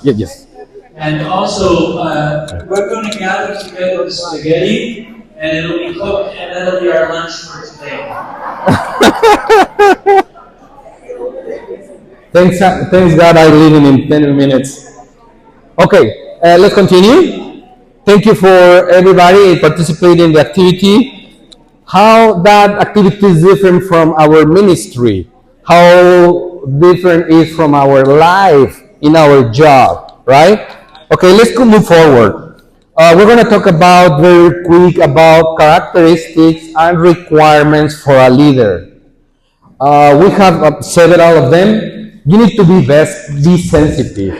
Yes. And also, we're going to gather together the spaghetti, and it'll be cooked, and that'll be our lunch for today. Thanks God I leave in 10 minutes. Okay, let's continue. Thank you for everybody participating in the activity. How that activity is different from our ministry, how different is from our life in our job, right? Okay, let's go move forward. We're going to talk about very quick about characteristics and requirements for a leader. We have several of them. You need to be sensitive.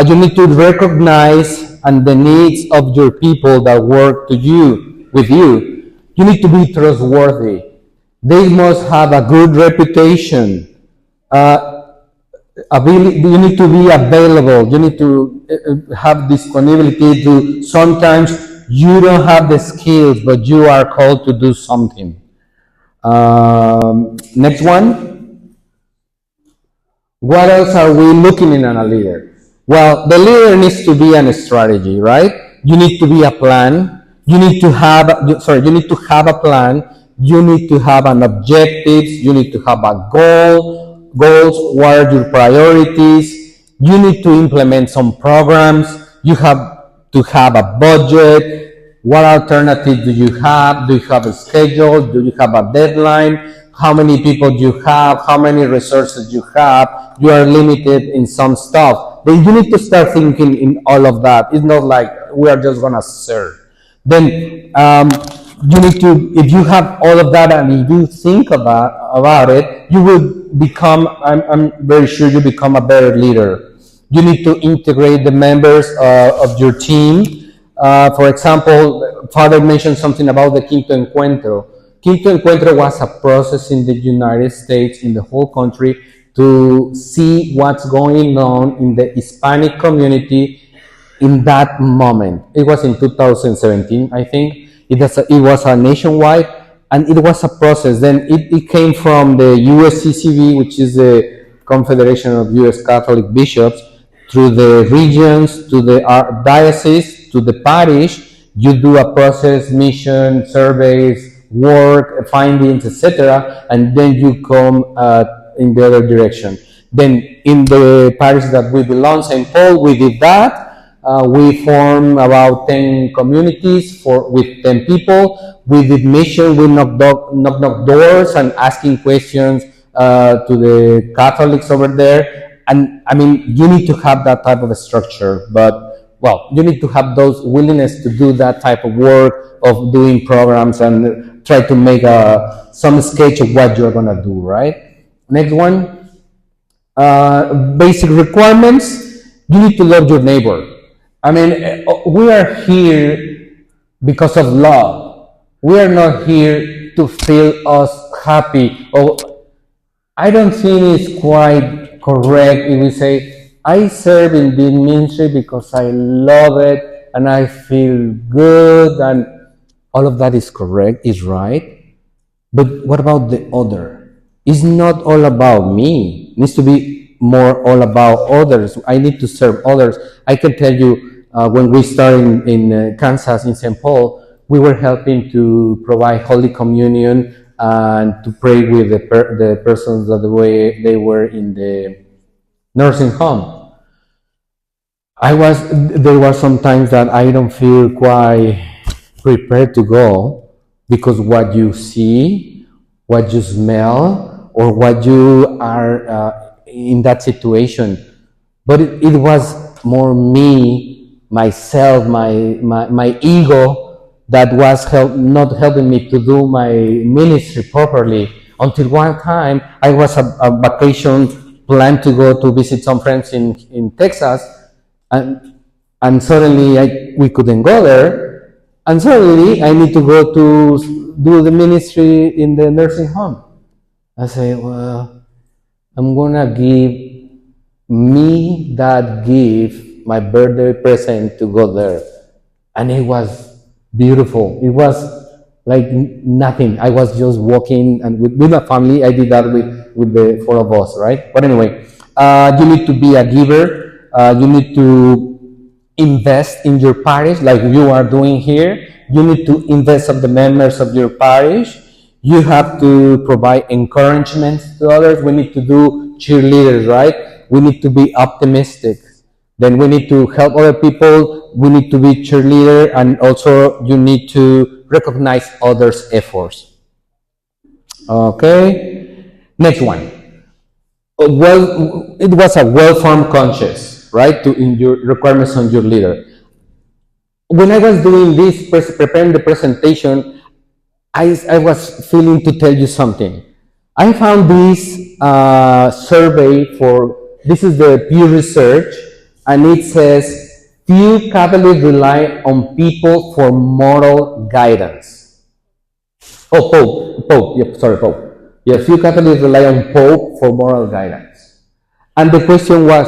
You need to recognize and the needs of your people that work to you with you. You need to be trustworthy. They must have a good reputation. You need to be available. You need to have disponibility to sometimes you don't have the skills, but you are called to do something. Next one. What else are we looking in a leader? Well, the leader needs to be a strategy, right? You need to be a plan. You need to have a plan. You need to have an objective. You need to have a goals. What are your priorities? You need to implement some programs. You have to have a budget. What alternative do you have? Do you have a schedule? Do you have a deadline? How many people do you have? How many resources you have? You are limited in some stuff. Then you need to start thinking in all of that. It's not like we are just gonna serve. Then you need to, if you have all of that and if you think about it, you will become, I'm very sure you become a better leader. You need to integrate the members of your team. For example, Father mentioned something about the Quinto Encuentro. Quinto Encuentro was a process in the United States, in the whole country, to see what's going on in the Hispanic community in that moment. It was in 2017, I think. It was a nationwide, and it was a process. Then it came from the USCCB, which is the Confederation of U.S. Catholic Bishops, through the regions, to the diocese, to the parish. You do a process, mission, surveys, work, findings, etc., and then you come in the other direction. Then in the parish that we belong, St. Paul, we did that. We formed about 10 communities with 10 people. We did mission. We knock doors and asking questions to the Catholics over there. And I mean, you need to have that type of a structure, but well, you need to have those willingness to do that type of work of doing programs and try to make some sketch of what you're gonna do, right? Next one, basic requirements. You need to love your neighbor. I mean, we are here because of love. We are not here to feel us happy. I don't think it's quite correct if we say, I serve in this ministry because I love it and I feel good, and all of that is correct, is right. But what about the other? It's not all about me. It needs to be more all about others. I need to serve others. I can tell you, when we started in Kansas, in St. Paul, we were helping to provide Holy Communion and to pray with the persons that they were in the nursing home. There were some times that I don't feel quite prepared to go because what you see, what you smell, or what you are in that situation. But it was more me, myself, my ego that was not helping me to do my ministry properly. Until one time, I was a vacation planned to go to visit some friends in Texas, and suddenly we couldn't go there, and suddenly I need to go to do the ministry in the nursing home. I say, well, I'm gonna give me that gift, my birthday present, to go there. And it was beautiful. It was like nothing. I was just walking, and with my family, I did that with the four of us, right? But anyway, you need to be a giver. You need to invest in your parish like you are doing here. You need to invest of the members of your parish. You have to provide encouragement to others. We need to do cheerleaders, right? We need to be optimistic. Then we need to help other people. We need to be cheerleader, and also you need to recognize others' efforts. Okay. Next one. Well, it was a well-formed conscience, right? To in your requirements on your leader. When I was doing this, preparing the presentation, I was feeling to tell you something. I found this survey for, this is the Pew Research, and it says, few Catholics rely on people for moral guidance. Oh, Pope, yeah, sorry, Pope. Yeah, few Catholics rely on Pope for moral guidance. And the question was,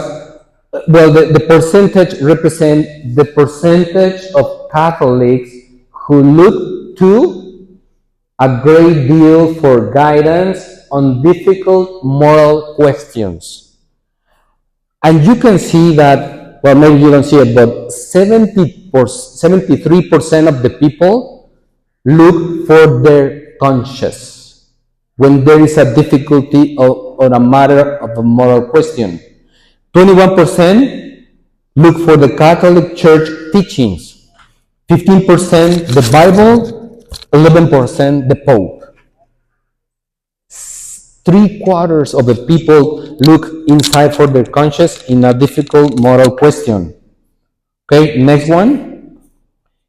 well, the percentage represent the percentage of Catholics who look to a great deal for guidance on difficult moral questions. And you can see that, well, maybe you don't see it, but 73% of the people look for their conscience when there is a difficulty on a matter of a moral question. 21% look for the Catholic Church teachings. 15% the Bible, 11% the Pope. 3/4 of the people look inside for their conscience in a difficult moral question. Okay, next one.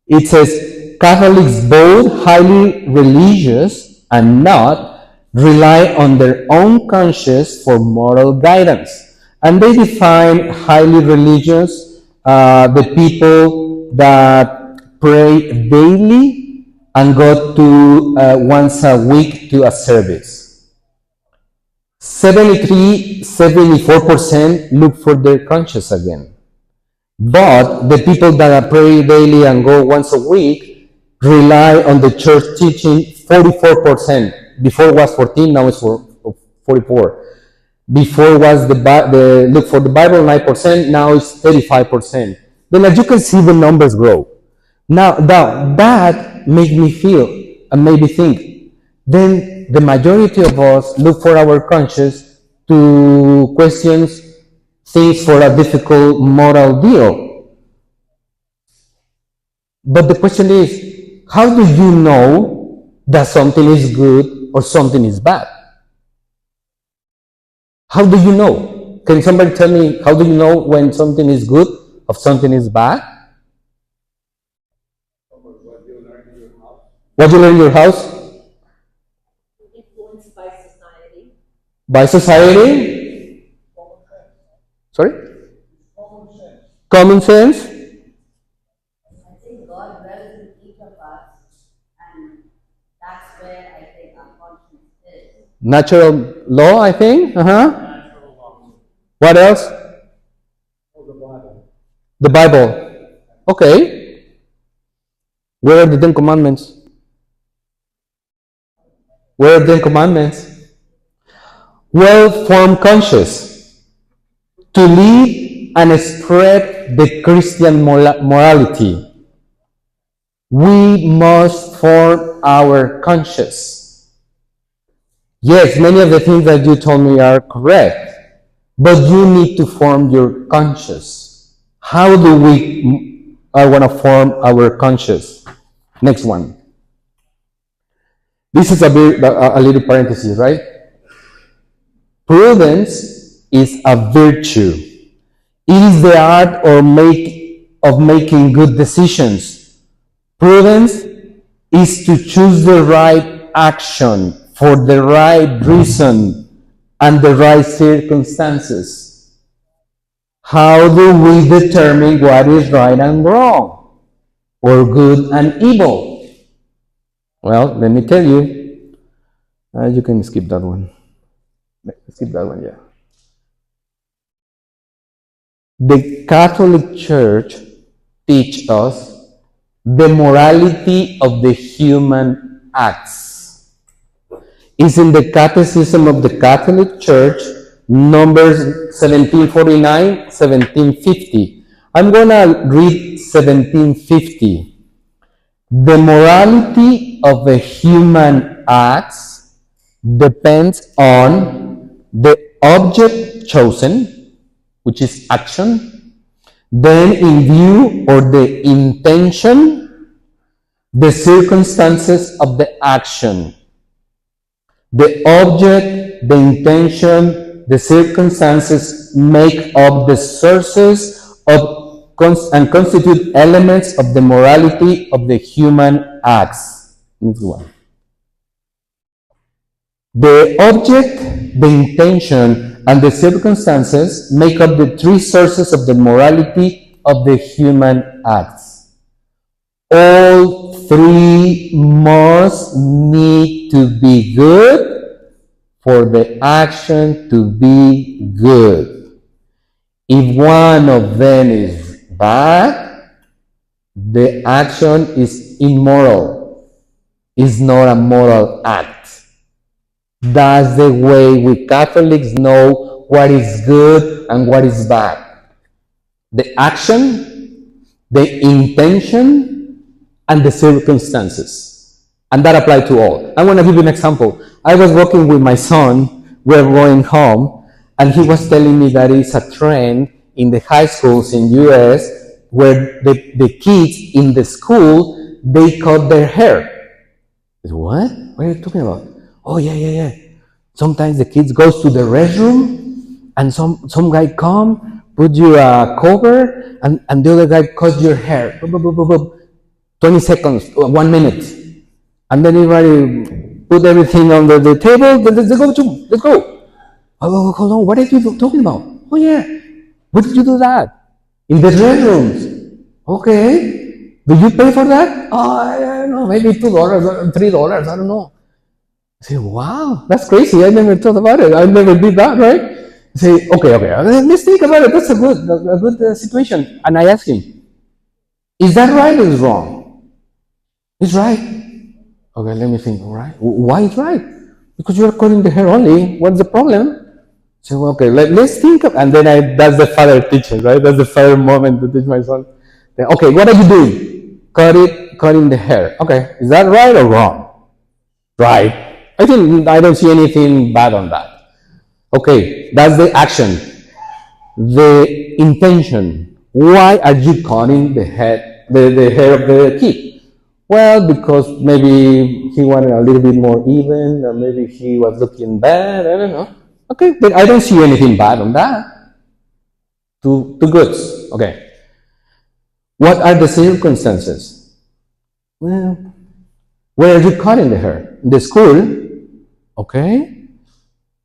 It says Catholics, both highly religious and not, rely on their own conscience for moral guidance. And they define highly religious, the people that pray daily and go to once a week to a service. 74% look for their conscience again. But the people that pray daily and go once a week rely on the church teaching 44%. Before was 14, now it's 44. Before was the look for the Bible 9%, now it's 35%. Then as you can see, the numbers grow. Now that made me feel and made me think. Then the majority of us look for our conscience to questions things for a difficult moral deal. But the question is, how do you know that something is good or something is bad? How do you know? Can somebody tell me, how do you know when something is good or something is bad? What you learn in your house? Influenced by society. By society? Sorry? Common sense? I think God dwells in each of us, and that's where I think our conscience is. Natural law, I think. What else? The Bible. Okay. Where are the 10 commandments? Where are the 10 commandments? Well-formed conscience. To lead and spread the Christian morality, we must form our conscience. Yes, many of the things that you told me are correct, but you need to form your conscience. How do we want to form our conscience? Next one. This is a little parenthesis, right? Prudence is a virtue. It is the art of making good decisions. Prudence is to choose the right action for the right reason and the right circumstances. How do we determine what is right and wrong, or good and evil? Well, let me tell you. You can skip that one. Skip that one, yeah. The Catholic Church teaches us the morality of the human acts. It's in the Catechism of the Catholic Church, Numbers 1749, 1750. I'm gonna read 1750. The morality of the human acts depends on the object chosen, which is action, then in view or the intention, the circumstances of the action. The object, the intention, the circumstances make up the sources of and constitute elements of the morality of the human acts. Next one. The object, the intention, and the circumstances make up the three sources of the morality of the human acts. All three must need to be good for the action to be good. If one of them is bad, the action is immoral. It's not a moral act. That's the way we Catholics know what is good and what is bad. The action, the intention, and the circumstances. And that applies to all. I want to give you an example. I was walking with my son, we were going home, and he was telling me that it's a trend in the high schools in US where the kids in the school, they cut their hair. I said, what? What are you talking about? Oh, yeah. Sometimes the kids goes to the restroom and some guy come, put you a cover, and the other guy cuts your hair. 20 seconds, 1 minute. And then everybody put everything on the table, let's go. Oh, hold on, what are you talking about? Oh yeah, where did you do that? In the restrooms. Okay. Do you pay for that? Oh, I don't know, maybe $2, $3, I don't know. I say, wow, that's crazy. I never thought about it. I never did that, right? I say, okay, let's think about it. That's a good situation. And I ask him, is that right or is wrong? It's right. Okay, let me think, right? Why it's right? Because you're cutting the hair only. What's the problem? So, okay, let's think of, and then that's the father teaching, right? That's the father moment to teach my son. Then, okay, what are you doing? Cutting the hair. Okay, is that right or wrong? Right. I don't see anything bad on that. Okay, that's the action. The intention. Why are you cutting the hair of the kid? Well, because maybe he wanted a little bit more even, or maybe he was looking bad, I don't know. Okay, but I don't see anything bad on that. Two goods. Okay. What are the circumstances? Well, where are you cutting the hair? In the school. Okay.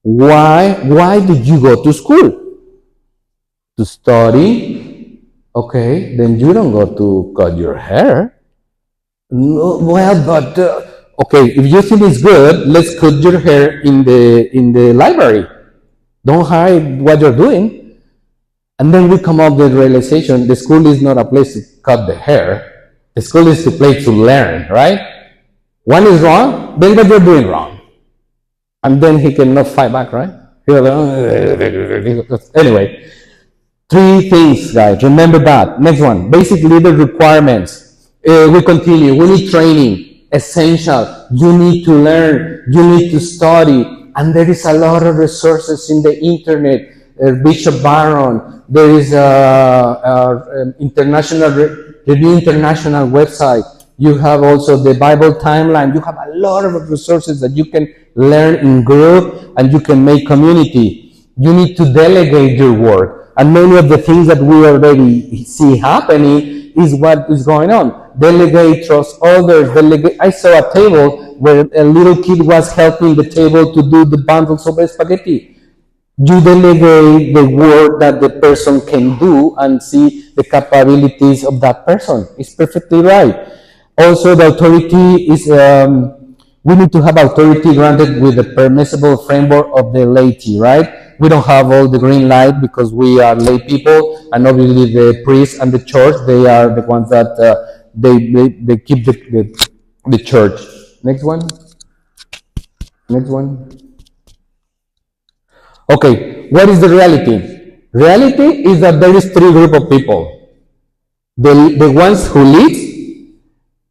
Why did you go to school? To study. Okay, then you don't go to cut your hair. No, well, but okay, if you think it's good, let's cut your hair in the library. Don't hide what you're doing. And then we come up with the realization: the school is not a place to cut the hair. The school is a place to learn, right? One is wrong, then what you're doing wrong. And then he cannot fight back, right? Anyway, 3 things, guys. Remember that. Next one, basic leader requirements. We continue. We need training. Essential. You need to learn. You need to study. And there is a lot of resources in the internet. Bishop Barron. There is the New International website. You have also the Bible timeline. You have a lot of resources that you can learn in group and you can make community. You need to delegate your work. And many of the things that we already see happening is what is going on. Delegate, trust others, delegate. I saw a table where a little kid was helping the table to do the bundles of spaghetti. You delegate the work that the person can do and see the capabilities of that person. It's perfectly right. Also, the authority is, we need to have authority granted with the permissible framework of the laity, right? We don't have all the green light because we are lay people, and obviously the priest and the church, they are the ones that they keep the church. Next one. Okay, what is the reality? Reality is that there is three group of people. The ones who lead,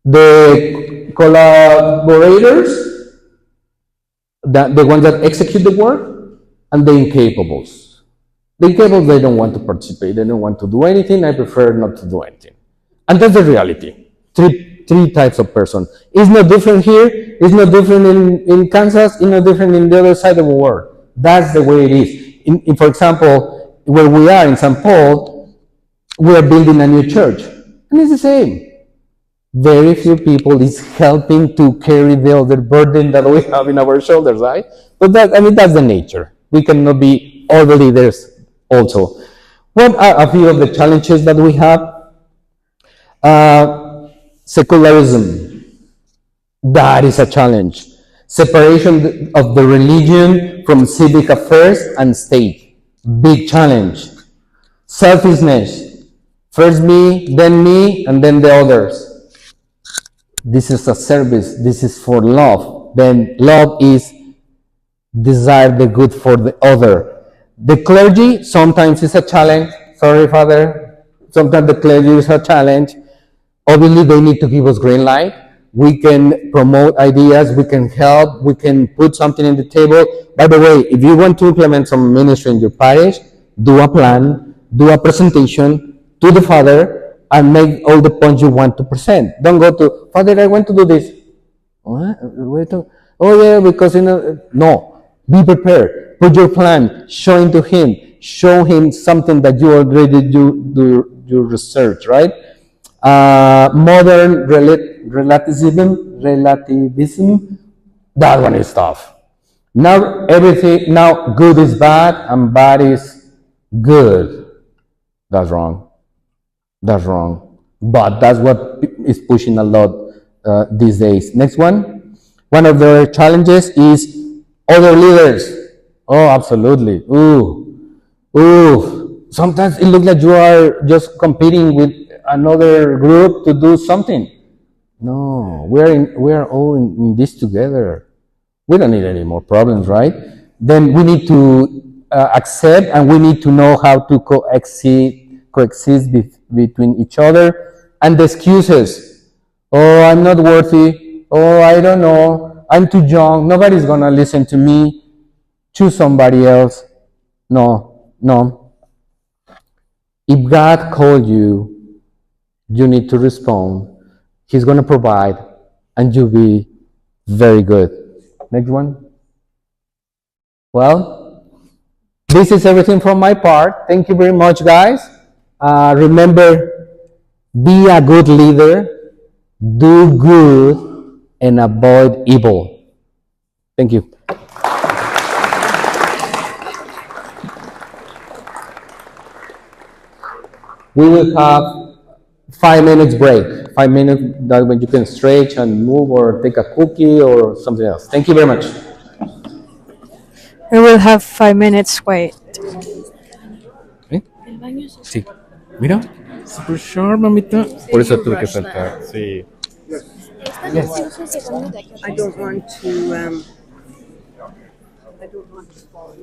the collaborators, the ones that execute the work, and the incapables. The incapables, they don't want to participate, they don't want to do anything, I prefer not to do anything. And that's the reality. Three types of person. It's not different here, it's not different in Kansas, it's not different in the other side of the world. That's the way it is. For example, where we are in St. Paul, we are building a new church. And it's the same. Very few people is helping to carry the other burden that we have in our shoulders, right? But that's the nature. We cannot be all the leaders also. What are a few of the challenges that we have? Secularism. That is a challenge. Separation of the religion from civic affairs and state. Big challenge. Selfishness. First me, and then the others. This is a service. This is for love. Then love is desire the good for the other. The clergy sometimes is a challenge. Sorry, Father. Sometimes the clergy is a challenge. Obviously, they need to give us green light. We can promote ideas, we can help, we can put something in the table. By the way, if you want to implement some ministry in your parish, do a plan, do a presentation to the Father, and make all the points you want to present. Don't go to, Father, I want to do this. What? Oh yeah, because no. Be prepared. Put your plan. Show it to him. Show him something that you already do your research, right? Modern relativism, that one is tough. Now good is bad and bad is good. That's wrong. That's wrong. But that's what is pushing a lot these days. Next one. One of the challenges is other leaders. Oh, absolutely. Ooh. Sometimes it looks like you are just competing with another group to do something. No, we are all in this together. We don't need any more problems, right? Then we need to accept, and we need to know how to coexist between each other. And the excuses. Oh, I'm not worthy. Oh, I don't know. I'm too young. Nobody's gonna listen to me. Choose somebody else. No. If God called you, you need to respond. He's going to provide, and you'll be very good. Next one. Well, this is everything from my part. Thank you very much, guys. Remember, be a good leader, do good, and avoid evil. Thank you. We will have 5 minutes break. 5 minutes that when you can stretch and move or take a cookie or something else. Thank you very much. We will have 5 minutes wait. ¿Eh? Sí. Mira, super sharp, mamita. Por eso tuve que saltar. Sí. Yes. I don't want to. I don't want to fall.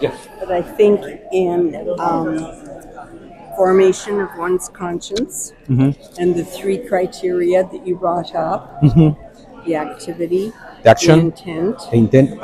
Yeah. But I think in formation of one's conscience and the three criteria that you brought up, the activity, The action, the intent,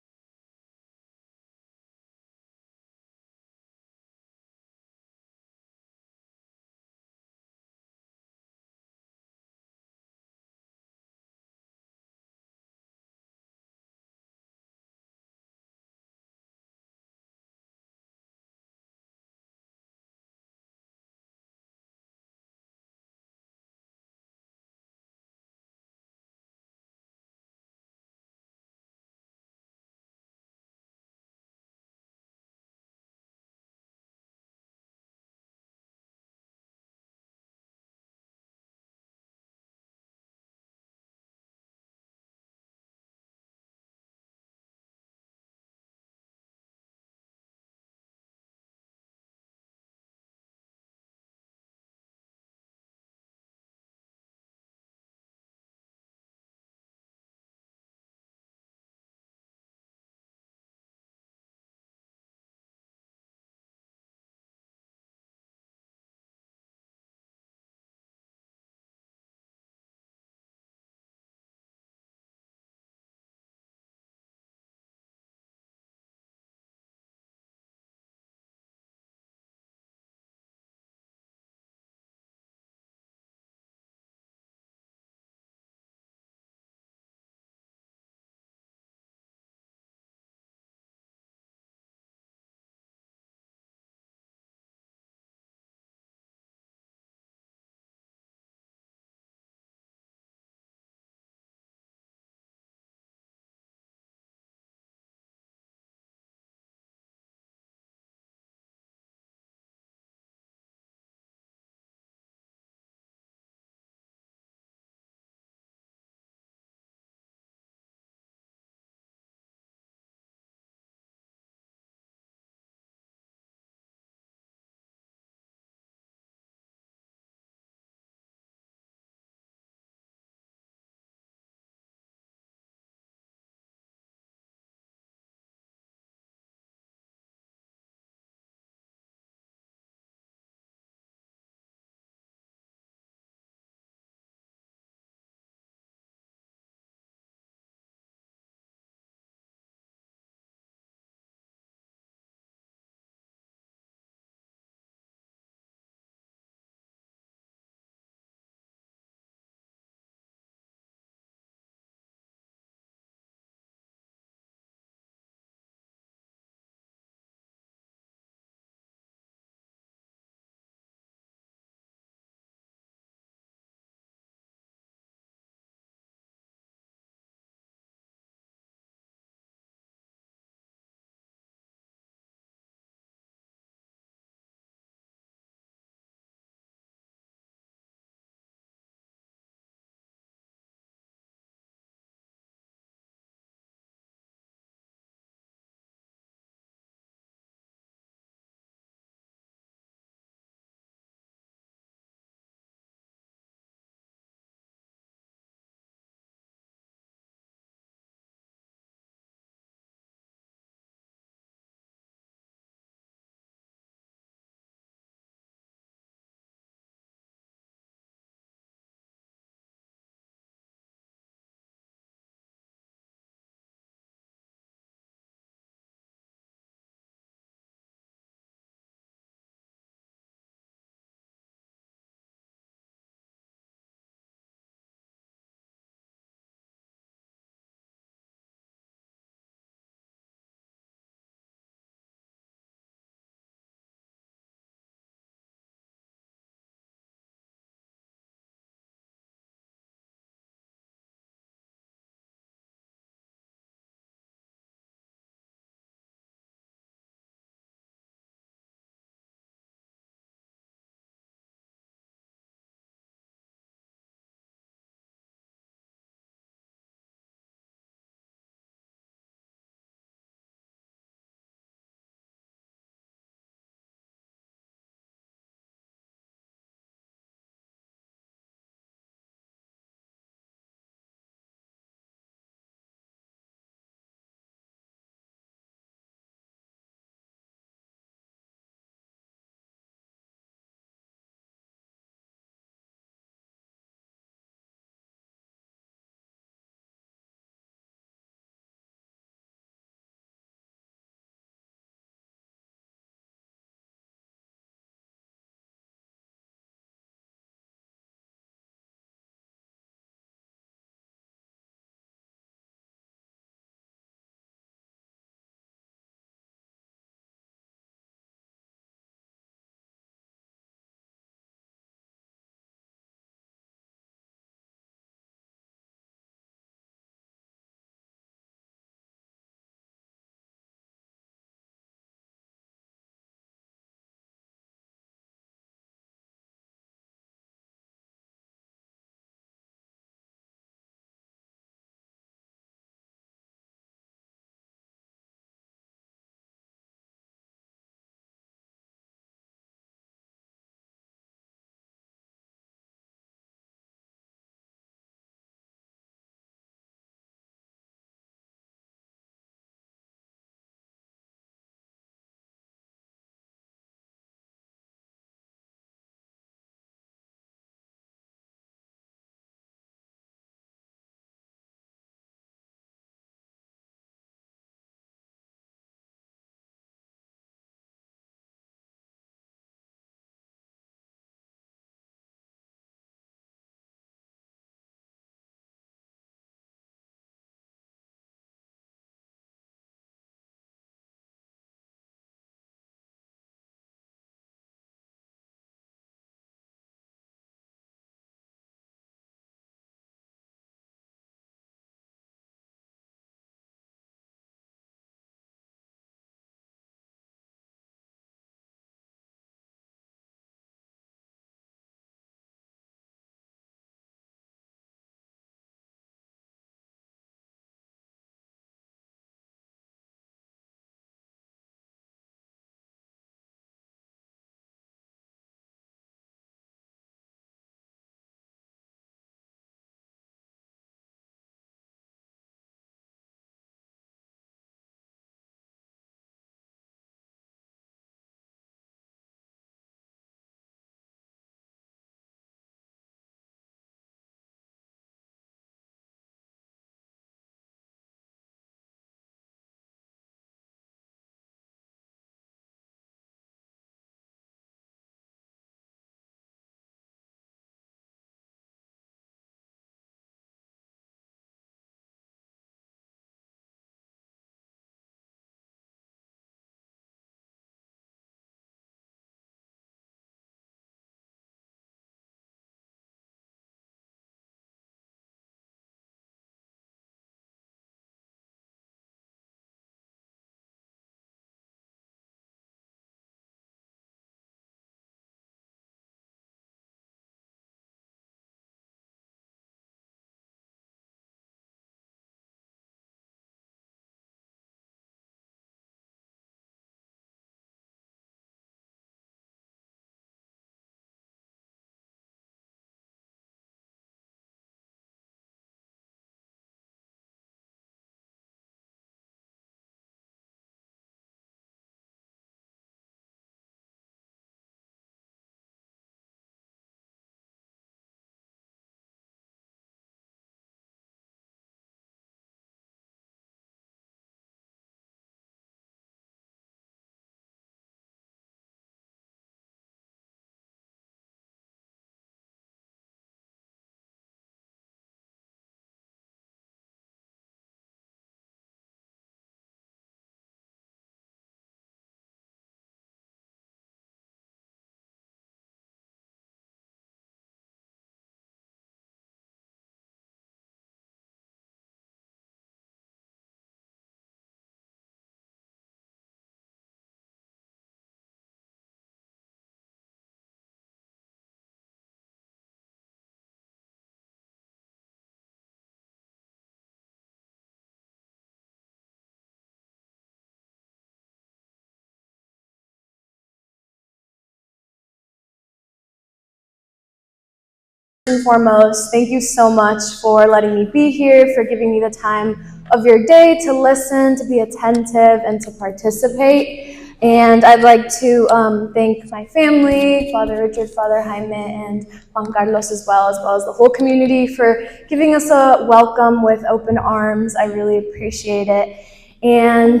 and foremost, thank you so much for letting me be here, for giving me the time of your day to listen, to be attentive, and to participate. And I'd like to thank my family, Father Richard, Father Jaime, and Juan Carlos as well as the whole community for giving us a welcome with open arms. I really appreciate it. And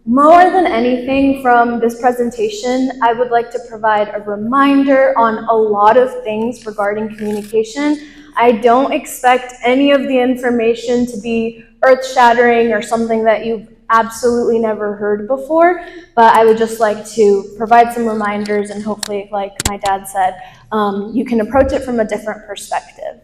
more than anything from this presentation, I would like to provide a reminder on a lot of things regarding communication. I don't expect any of the information to be earth-shattering or something that you've absolutely never heard before, but I would just like to provide some reminders, and hopefully, like my dad said, you can approach it from a different perspective.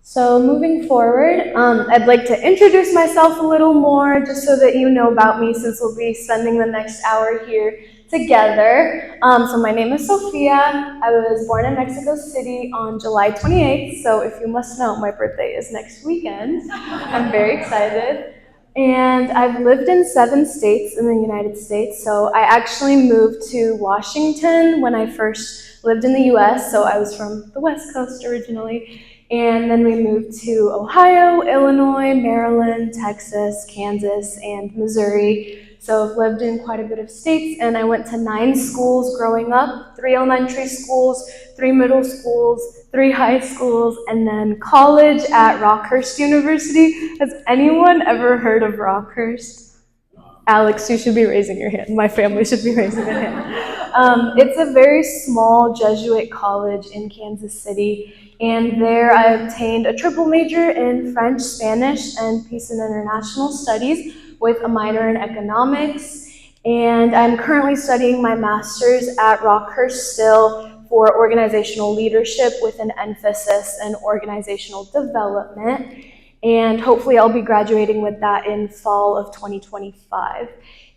So moving forward, I'd like to introduce myself a little more just so that you know about me, since we'll be spending the next hour here together. So my name is Sophia. I was born in Mexico City on July 28th, so if you must know, my birthday is next weekend. I'm very excited. And I've lived in 7 states in the United States, so I actually moved to Washington when I first lived in the US, so I was from the West Coast originally. And then we moved to Ohio, Illinois, Maryland, Texas, Kansas, and Missouri. So I've lived in quite a bit of states, and I went to 9 schools growing up, 3 elementary schools, 3 middle schools, 3 high schools, and then college at Rockhurst University. Has anyone ever heard of Rockhurst? Alex, you should be raising your hand. My family should be raising their hand. It's a very small Jesuit college in Kansas City, and there I obtained a triple major in French, Spanish, and Peace and International Studies with a minor in economics. And I'm currently studying my master's at Rockhurst still for organizational leadership with an emphasis in organizational development. And hopefully I'll be graduating with that in fall of 2025.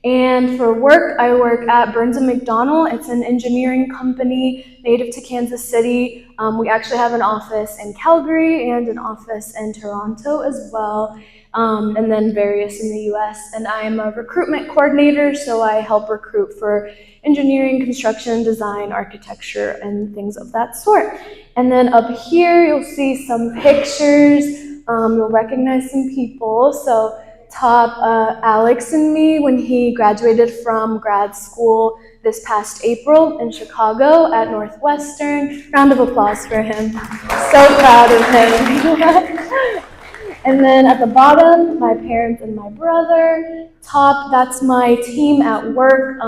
And for work, I work at Burns & McDonnell. It's an engineering company native to Kansas City. We actually have an office in Calgary and an office in Toronto as well, and then various in the US. And I'm a recruitment coordinator, so I help recruit for engineering, construction, design, architecture, and things of that sort. And then up here, you'll see some pictures. You'll recognize some people. So top Alex and me when he graduated from grad school this past April in Chicago at Northwestern. Round of applause for him. So proud of him. And then at the bottom, my parents and my brother. Top, that's my team at work.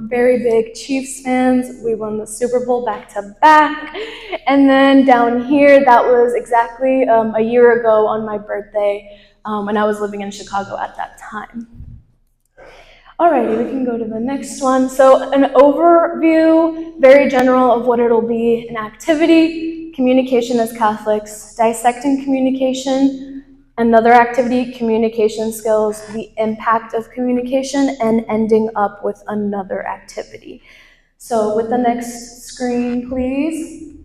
Very big Chiefs fans. We won the Super Bowl back to back. And then down here, that was exactly a year ago on my birthday when I was living in Chicago at that time. Alrighty, we can go to the next one. So an overview, very general, of what it'll be: an activity, communication as Catholics, dissecting communication. Another activity, communication skills, the impact of communication, and ending up with another activity. So with the next screen, please.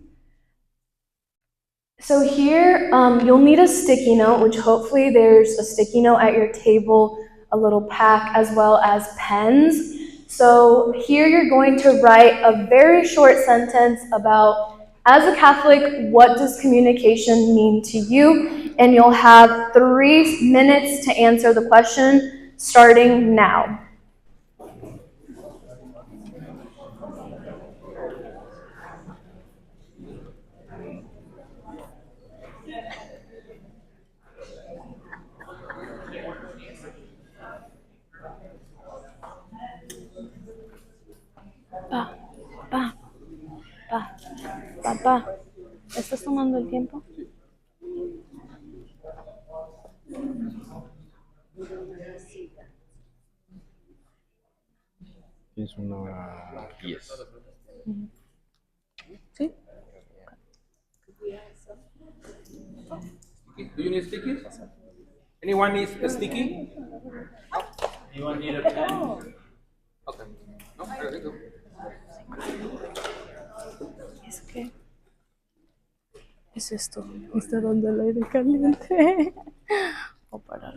So here, you'll need a sticky note, which hopefully there's a sticky note at your table, a little pack, as well as pens. So here you're going to write a very short sentence about, as a Catholic, what does communication mean to you? And you'll have 3 minutes to answer the question, starting now. Papá, ¿estás tomando el tiempo? Es 1:10. ¿Sí? Do you need stickies? Anyone needs a sticky? Anyone need a pen? Okay. No, there you go. ¿Es qué? Es esto. Me está dando el aire caliente. O parar.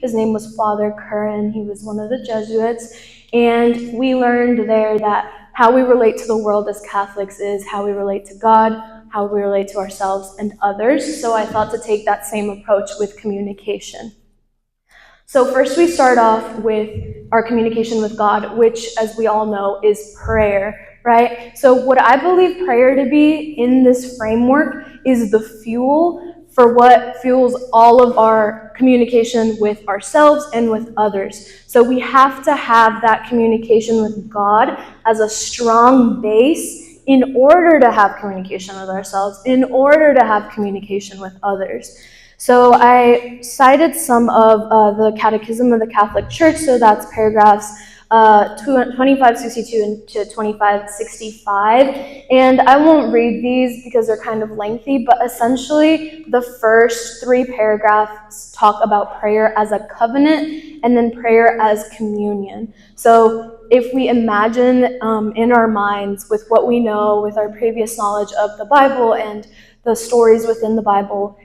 His name was Father Curran. He was one of the Jesuits. And we learned there that how we relate to the world as Catholics is how we relate to God, how we relate to ourselves and others. So I thought to take that same approach with communication. So first we start off with our communication with God, which, as we all know, is prayer, right? So what I believe prayer to be in this framework is the fuel for what fuels all of our communication with ourselves and with others. So we have to have that communication with God as a strong base in order to have communication with ourselves, in order to have communication with others. So I cited some of the Catechism of the Catholic Church, so that's paragraphs 2562 to 2565, and I won't read these because they're kind of lengthy, but essentially the first 3 paragraphs talk about prayer as a covenant and then prayer as communion. So if we imagine in our minds with what we know, with our previous knowledge of the Bible and the stories within the Bible,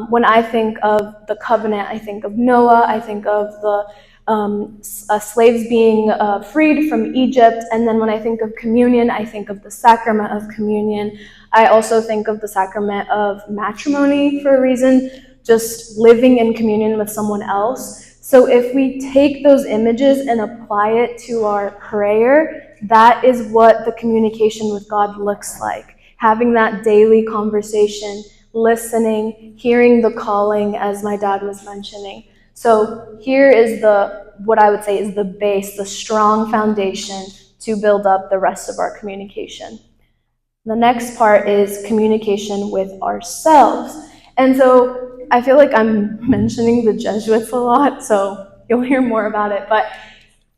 when I think of the covenant, I think of Noah, I think of the slaves being freed from Egypt, and then when I think of communion, I think of the sacrament of communion. I also think of the sacrament of matrimony for a reason, just living in communion with someone else. So if we take those images and apply it to our prayer, that is what the communication with God looks like. Having that daily conversation, listening, hearing the calling, as my dad was mentioning. So here is what I would say is the base, the strong foundation to build up the rest of our communication. The next part is communication with ourselves. And so I feel like I'm mentioning the Jesuits a lot, so you'll hear more about it. But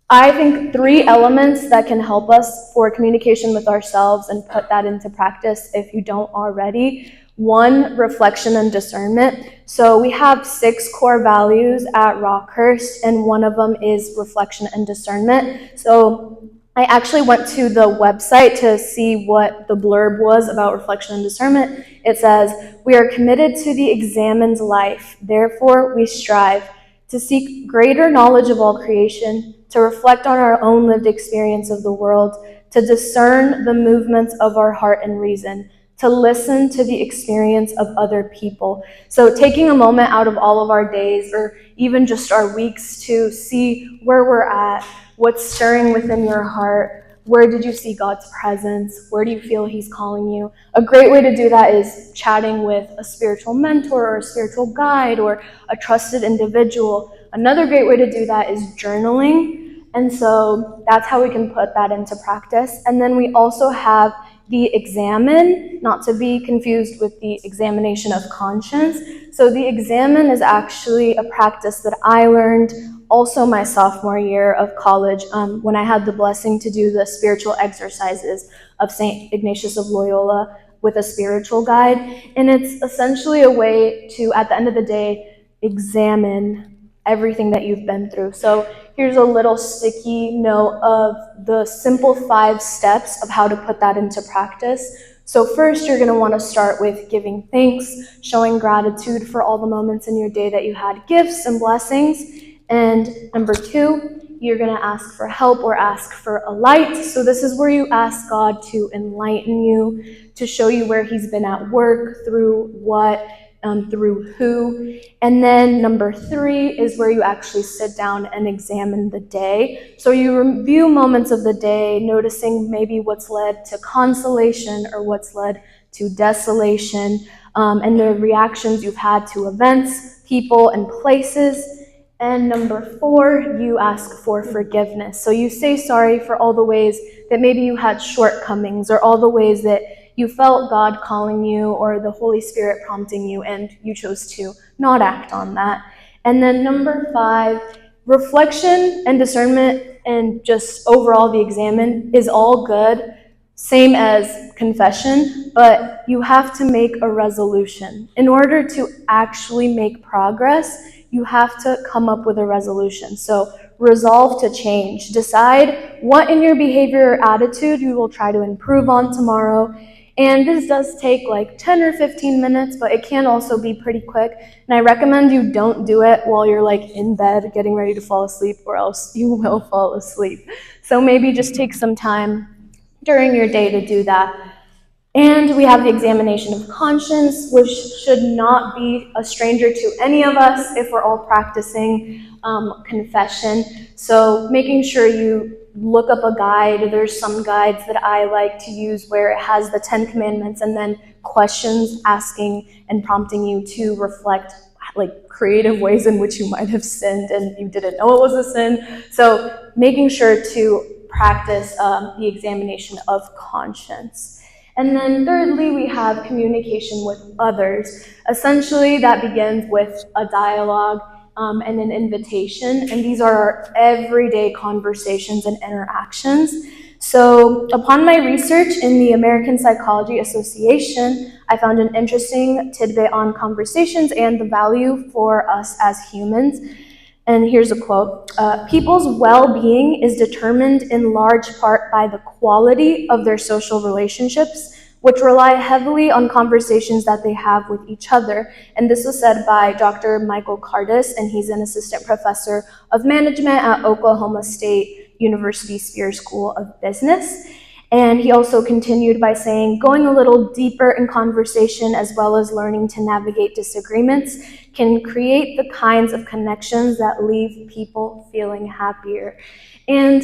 I think 3 elements that can help us for communication with ourselves and put that into practice if you don't already. 1, reflection and discernment. So we have 6 core values at Rockhurst, and one of them is reflection and discernment. So I actually went to the website to see what the blurb was about reflection and discernment. It says, "We are committed to the examined life. Therefore, we strive to seek greater knowledge of all creation, to reflect on our own lived experience of the world, to discern the movements of our heart and reason, to listen to the experience of other people." So taking a moment out of all of our days, or even just our weeks, to see where we're at, what's stirring within your heart, where did you see God's presence, where do you feel He's calling you. A great way to do that is chatting with a spiritual mentor or a spiritual guide or a trusted individual. Another great way to do that is journaling. And so that's how we can put that into practice. And then we also have the examine, not to be confused with the examination of conscience. So the examine is actually a practice that I learned also my sophomore year of college when I had the blessing to do the spiritual exercises of St. Ignatius of Loyola with a spiritual guide. And it's essentially a way to, at the end of the day, examine everything that you've been through. So here's a little sticky note of the simple 5 steps of how to put that into practice. So first, you're going to want to start with giving thanks, showing gratitude for all the moments in your day that you had gifts and blessings. And number 2, you're going to ask for help or ask for a light. So this is where you ask God to enlighten you, to show you where He's been at work, through what, through who. And then number 3 is where you actually sit down and examine the day. So you review moments of the day, noticing maybe what's led to consolation or what's led to desolation, and the reactions you've had to events, people, and places. And number 4, you ask for forgiveness. So you say sorry for all the ways that maybe you had shortcomings, or all the ways that you felt God calling you or the Holy Spirit prompting you and you chose to not act on that. And then number 5, reflection and discernment and just overall the examine is all good, same as confession, but you have to make a resolution. In order to actually make progress, you have to come up with a resolution. So resolve to change. Decide what in your behavior or attitude you will try to improve on tomorrow, And this does take like 10 or 15 minutes, but it can also be pretty quick. And I recommend you don't do it while you're like in bed getting ready to fall asleep, or else you will fall asleep. So maybe just take some time during your day to do that. And we have the examination of conscience, which should not be a stranger to any of us if we're all practicing confession. So making sure you look up a guide. There's some guides that I like to use where it has the 10 commandments and then questions asking and prompting you to reflect like creative ways in which you might have sinned and you didn't know it was a sin. So making sure to practice the examination of conscience. And then thirdly, we have communication with others. Essentially, that begins with a dialogue and an invitation, and these are our everyday conversations and interactions. So upon my research in the American Psychology Association, I found an interesting tidbit on conversations and the value for us as humans. And here's a quote. People's well-being is determined in large part by the quality of their social relationships, which rely heavily on conversations that they have with each other. And this was said by Dr. Michael Cardis, and he's an assistant professor of management at Oklahoma State University Spear School of Business. And he also continued by saying, going a little deeper in conversation as well as learning to navigate disagreements can create the kinds of connections that leave people feeling happier. And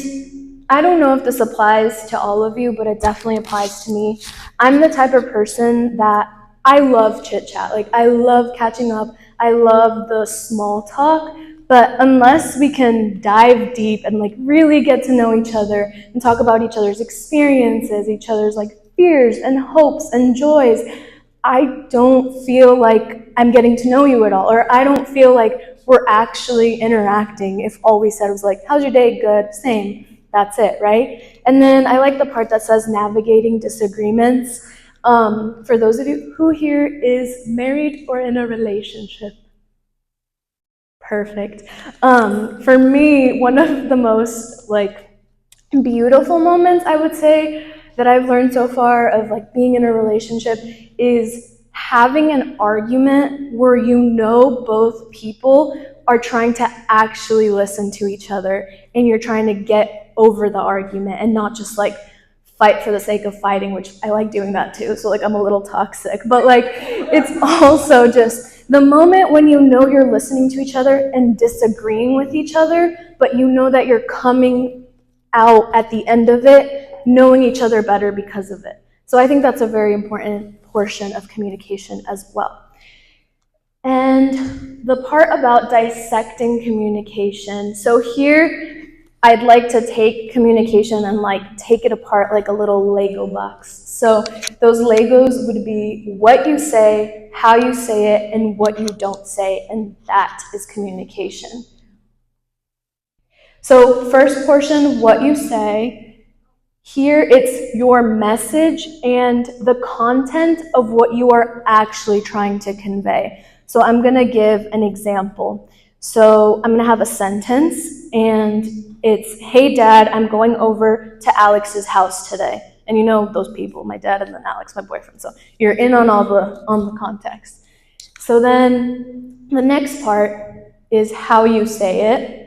I don't know if this applies to all of you, but it definitely applies to me. I'm the type of person that I love chit chat. Like, I love catching up. I love the small talk. But unless we can dive deep and like really get to know each other and talk about each other's experiences, each other's like fears and hopes and joys, I don't feel like I'm getting to know you at all, or I don't feel like we're actually interacting if all we said was like, how's your day? Good, same, that's it, right? And then I like the part that says navigating disagreements. For those of you who here is married or in a relationship, perfect. For me, one of the most like beautiful moments, I would say, that I've learned so far of like being in a relationship is having an argument where you know both people are trying to actually listen to each other and you're trying to get over the argument and not just like fight for the sake of fighting, which I like doing that too, so like I'm a little toxic, but like it's also just the moment when you know you're listening to each other and disagreeing with each other, but you know that you're coming out at the end of it knowing each other better because of it. So I think that's a very important portion of communication as well. And the part about dissecting communication. So here, I'd like to take communication and like take it apart like a little Lego box. So those Legos would be what you say, how you say it, and what you don't say, and that is communication. So first portion, what you say. Here it's your message and the content of what you are actually trying to convey. So I'm going to give an example. So I'm going to have a sentence and it's, hey dad, I'm going over to Alex's house today. And you know those people, my dad and then Alex, my boyfriend. So you're in on all the context. So then the next part is how you say it.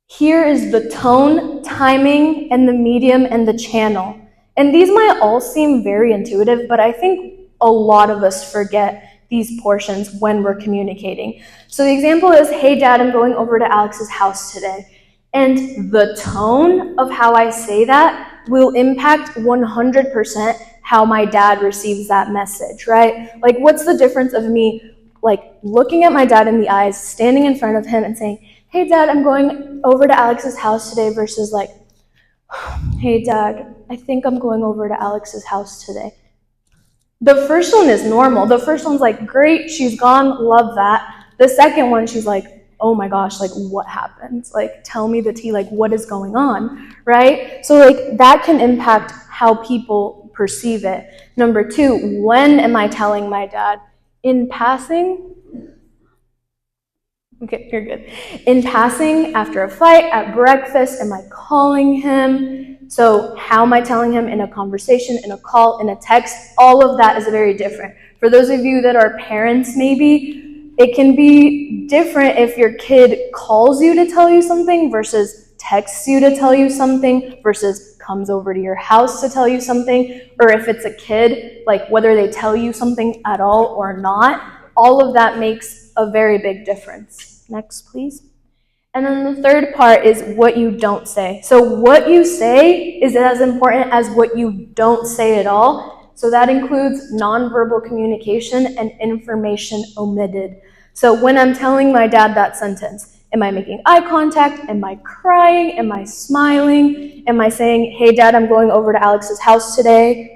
Here is the tone, timing, and the medium and the channel. And these might all seem very intuitive, but I think a lot of us forget these portions when we're communicating. So the example is, hey dad, I'm going over to Alex's house today. And the tone of how I say that will impact 100% how my dad receives that message, right? Like, what's the difference of me like looking at my dad in the eyes, standing in front of him and saying, hey dad, I'm going over to Alex's house today, versus like, hey dad, I think I'm going over to Alex's house today. The first one is normal. The first one's like, great, she's gone, love that. The second one, she's like, oh my gosh, like what happened? Like, tell me the tea, like what is going on, right? So like that can impact how people perceive it. Number two, when am I telling my dad? In passing? Okay, you're good. In passing, after a fight, at breakfast, am I calling him? So how am I telling him in a conversation, in a call, in a text? All of that is very different. For those of you that are parents, maybe, it can be different if your kid calls you to tell you something versus texts you to tell you something versus comes over to your house to tell you something, or if it's a kid, like whether they tell you something at all or not. All of that makes a very big difference. Next, please. And then the third part is what you don't say. So what you say is as important as what you don't say at all. So that includes nonverbal communication and information omitted. So when I'm telling my dad that sentence, am I making eye contact? Am I crying? Am I smiling? Am I saying, hey, Dad, I'm going over to Alex's house today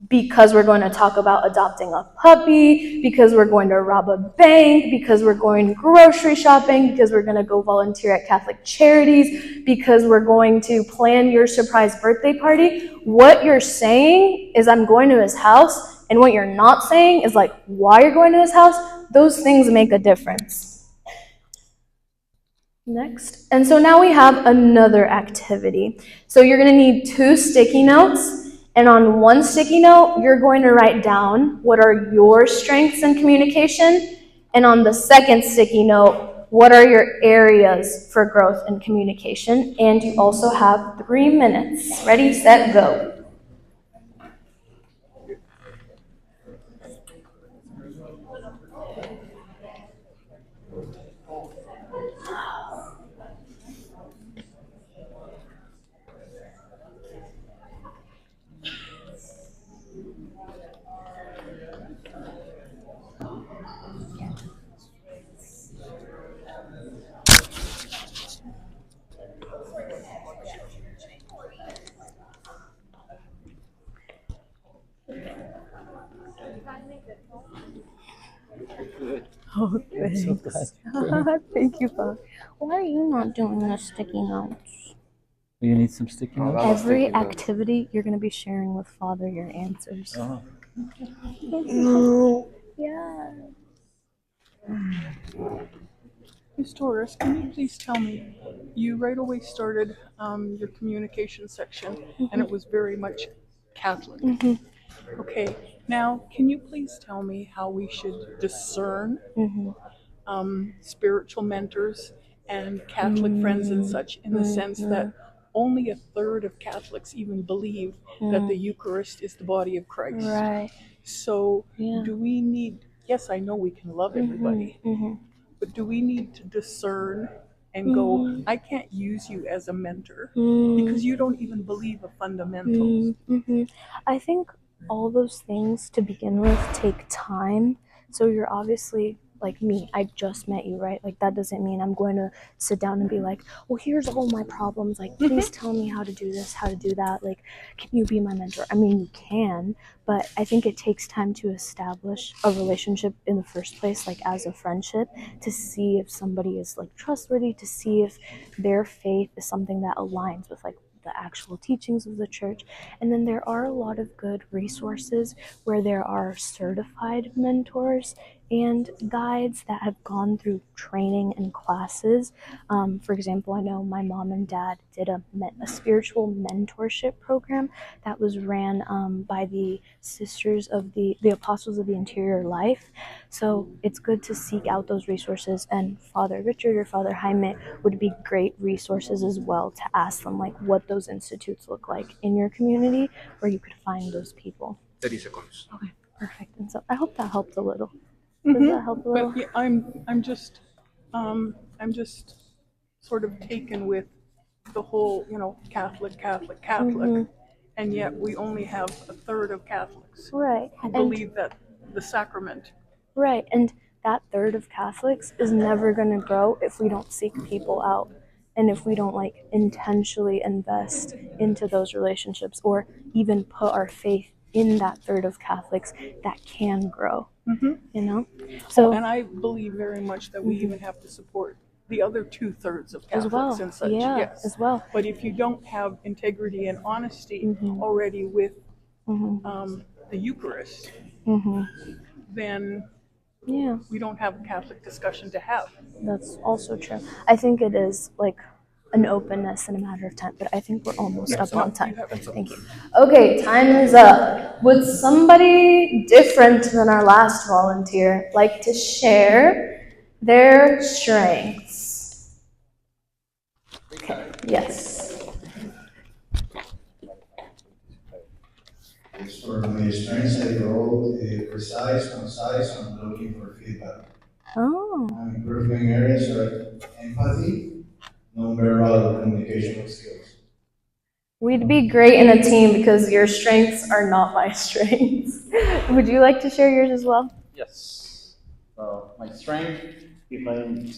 because we're going to talk about adopting a puppy, because we're going to rob a bank, because we're going grocery shopping, because we're going to go volunteer at Catholic Charities, because we're going to plan your surprise birthday party? What you're saying is, I'm going to his house, and what you're not saying is like why you're going to his house. Those things make a difference. Next. And so now we have another activity. So you're going to need 2 sticky notes. And on one sticky note, you're going to write down what are your strengths in communication. And on the second sticky note, what are your areas for growth in communication. And you also have 3 minutes. Ready, set, go. Oh, thanks. Thank you, Father. Why are you not doing the sticky notes? You need some sticky notes? Every activity, you're going to be sharing with Father your answers. Oh. Yeah. Miss Torres, can you please tell me, you right away started your communication section, and it was very much Catholic. Okay, now can you please tell me how we should discern spiritual mentors and Catholic friends and such, in the sense that only 1/3 of Catholics even believe that the Eucharist is the body of Christ. Right. So do we need, yes, I know we can love everybody, but do we need to discern and go, I can't use you as a mentor because you don't even believe a fundamental. I think all those things to begin with take time. So you're obviously like me, I just met you, right? Like that doesn't mean I'm going to sit down and be like, well, here's all my problems. Like, please tell me how to do this, how to do that. Like, can you be my mentor? I mean, you can, but I think it takes time to establish a relationship in the first place, like as a friendship, to see if somebody is like trustworthy, to see if their faith is something that aligns with like the actual teachings of the church. And then there are a lot of good resources where there are certified mentors and guides that have gone through training and classes. For example, I know my mom and dad did a spiritual mentorship program that was ran by the Sisters of the Apostles of the Interior Life. So it's good to seek out those resources, and Father Richard or Father Jaime would be great resources as well to ask them like what those institutes look like in your community where you could find those people. 30 seconds. Okay, perfect. And so I hope that helped a little. Does that help a little? But yeah, I'm just sort of taken with the whole, Catholic, and yet we only have 1/3 of Catholics Right. who believe that the sacrament. Right, and that 1/3 of Catholics is never going to grow if we don't seek people out and if we don't like intentionally invest into those relationships or even put our faith in that 1/3 of Catholics that can grow. So And I believe very much that we even have to support the other 2/3 of as Catholics well, and such. yeah, Yes, as well. But if you don't have integrity and honesty already with the Eucharist, then Yeah, we don't have a Catholic discussion to have. that's also true. I think it is like an openness in a matter of time. But I think we're almost up on time. Thank you. Okay, time is up. Would somebody different than our last volunteer like to share their strengths? Okay, yes. For my strengths, I wrote precise, concise, and looking for feedback. Oh. Improving areas are empathy, nonverbal communication skills. We'd be great in a team because your strengths are not my strengths. Would you like to share yours as well? Yes. My strength, if I'm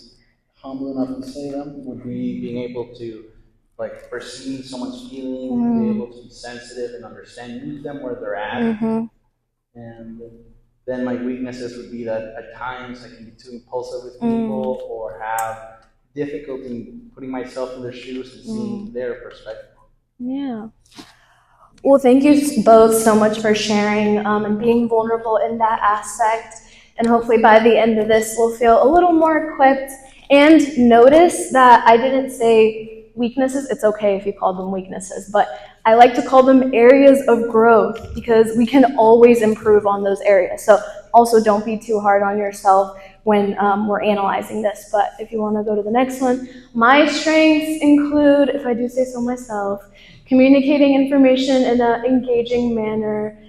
humble enough to say them, would be being able to like perceive someone's feeling, be able to be sensitive and understand, meet them where they're at. And then my weaknesses would be that at times I can be too impulsive with people or have difficulty putting myself in their shoes and seeing their perspective. Yeah. Well, thank you both so much for sharing and being vulnerable in that aspect. And hopefully by the end of this, we'll feel a little more equipped. And notice that I didn't say weaknesses. It's okay if you call them weaknesses, but I like to call them areas of growth because we can always improve on those areas. So also don't be too hard on yourself when we're analyzing this. But if you want to go to the next one, my strengths include, if I do say so myself, communicating information in an engaging manner,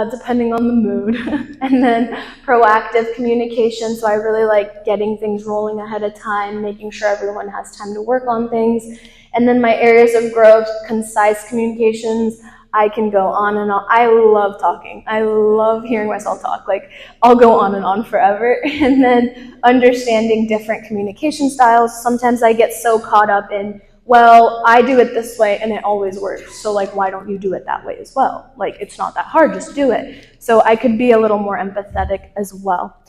depending on the mood, and then proactive communication. So I really like getting things rolling ahead of time, making sure everyone has time to work on things. And then my areas of growth, concise communications. I can go on and on. I love talking. I love hearing myself talk. Like, I'll go on and on forever. And then understanding different communication styles. Sometimes I get so caught up in, well, I do it this way and it always works. So like, why don't you do it that way as well? Like, it's not that hard, just do it. So I could be a little more empathetic as well.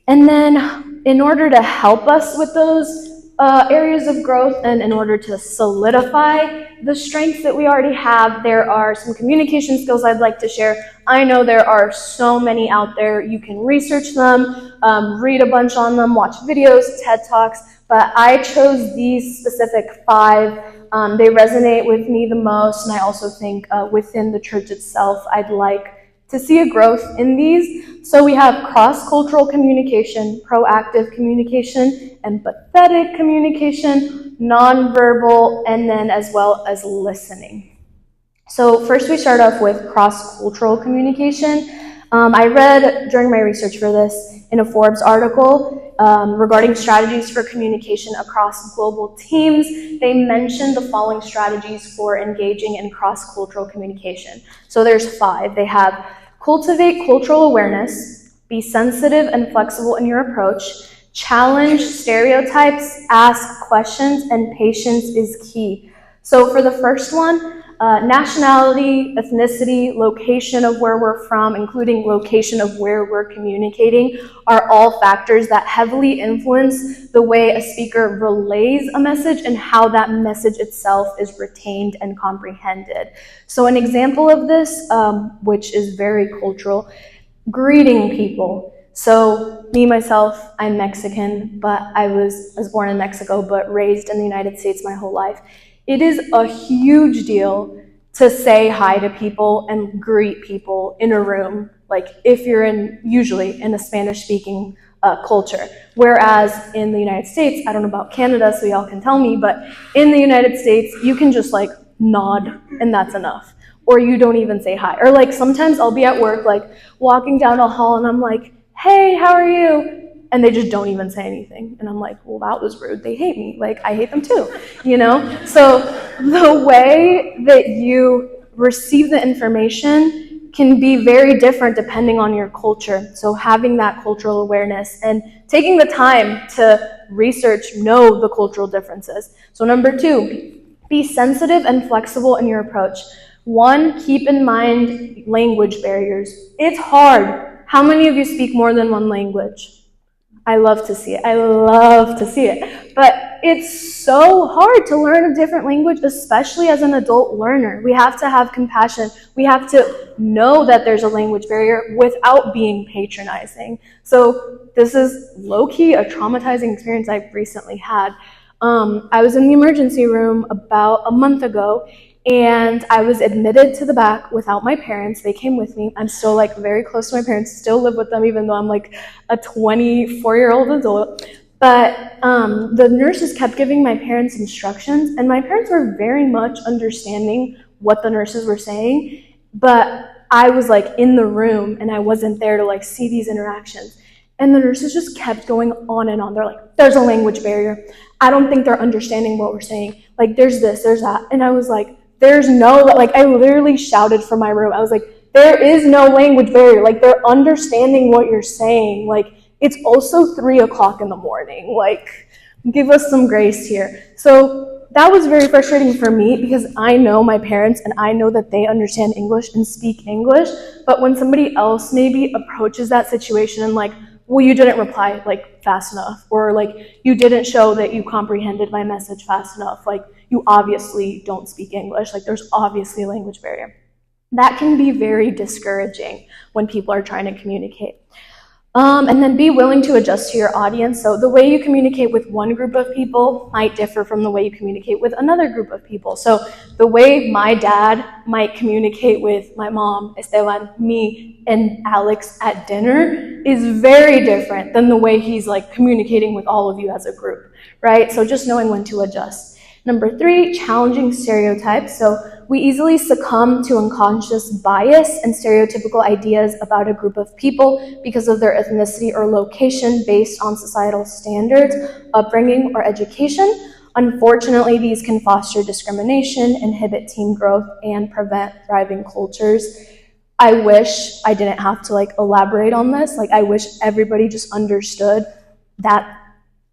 And then in order to help us with those areas of growth and in order to solidify the strengths that we already have, there are some communication skills I'd like to share. I know there are so many out there. You can research them, read a bunch on them, watch videos, TED Talks, but I chose these specific 5. They resonate with me the most, and I also think within the church itself, I'd like to see a growth in these. So we have cross-cultural communication, proactive communication, empathetic communication, nonverbal, and then as well as listening. So first we start off with cross-cultural communication. I read during my research for this in a Forbes article regarding strategies for communication across global teams. They mentioned the following strategies for engaging in cross-cultural communication. So there's 5. They have cultivate cultural awareness, be sensitive and flexible in your approach, challenge stereotypes, ask questions, and patience is key. So for the first one, nationality, ethnicity, location of where we're from, including location of where we're communicating, are all factors that heavily influence the way a speaker relays a message and how that message itself is retained and comprehended. So an example of this, which is very cultural, greeting people. So me, myself, I'm Mexican, but I was born in Mexico, but raised in the United States my whole life. It is a huge deal to say hi to people and greet people in a room, like if you're usually in a Spanish-speaking culture. Whereas in the United States, I don't know about Canada, so y'all can tell me, but in the United States, you can just like nod and that's enough. Or you don't even say hi. Or like sometimes I'll be at work, like walking down a hall and I'm like, hey, how are you? And they just don't even say anything. And I'm like, well, that was rude. They hate me. Like, I hate them too, you know? So the way that you receive the information can be very different depending on your culture. So having that cultural awareness and taking the time to research, know the cultural differences. So number 2, be sensitive and flexible in your approach. 1, keep in mind language barriers. It's hard. How many of you speak more than 1 language? I love to see it. I love to see it. But it's so hard to learn a different language, especially as an adult learner. We have to have compassion. We have to know that there's a language barrier without being patronizing. So this is low-key a traumatizing experience I've recently had. I was in the emergency room about a month ago, and I was admitted to the back without my parents. They came with me. I'm still like very close to my parents, still live with them, even though I'm like a 24-year-old adult. But the nurses kept giving my parents instructions, and my parents were very much understanding what the nurses were saying, but I was like in the room and I wasn't there to like see these interactions. And the nurses just kept going on and on. They're like, there's a language barrier. I don't think they're understanding what we're saying. Like, there's this, there's that. And I was like, there's no, like, I literally shouted from my room. I was like, there is no language barrier. Like, they're understanding what you're saying. Like, it's also 3 o'clock in the morning. Like, give us some grace here. So that was very frustrating for me because I know my parents and I know that they understand English and speak English. But when somebody else maybe approaches that situation and like, well, you didn't reply like fast enough, or like you didn't show that you comprehended my message fast enough, like you obviously don't speak English, like there's obviously a language barrier. That can be very discouraging when people are trying to communicate. And then be willing to adjust to your audience. So the way you communicate with one group of people might differ from the way you communicate with another group of people. So the way my dad might communicate with my mom, Esteban, me, and Alex at dinner is very different than the way he's like communicating with all of you as a group, right? So just knowing when to adjust. Number 3, challenging stereotypes. So we easily succumb to unconscious bias and stereotypical ideas about a group of people because of their ethnicity or location based on societal standards, upbringing, or education. Unfortunately, these can foster discrimination, inhibit team growth, and prevent thriving cultures. I wish I didn't have to like elaborate on this. Like, I wish everybody just understood that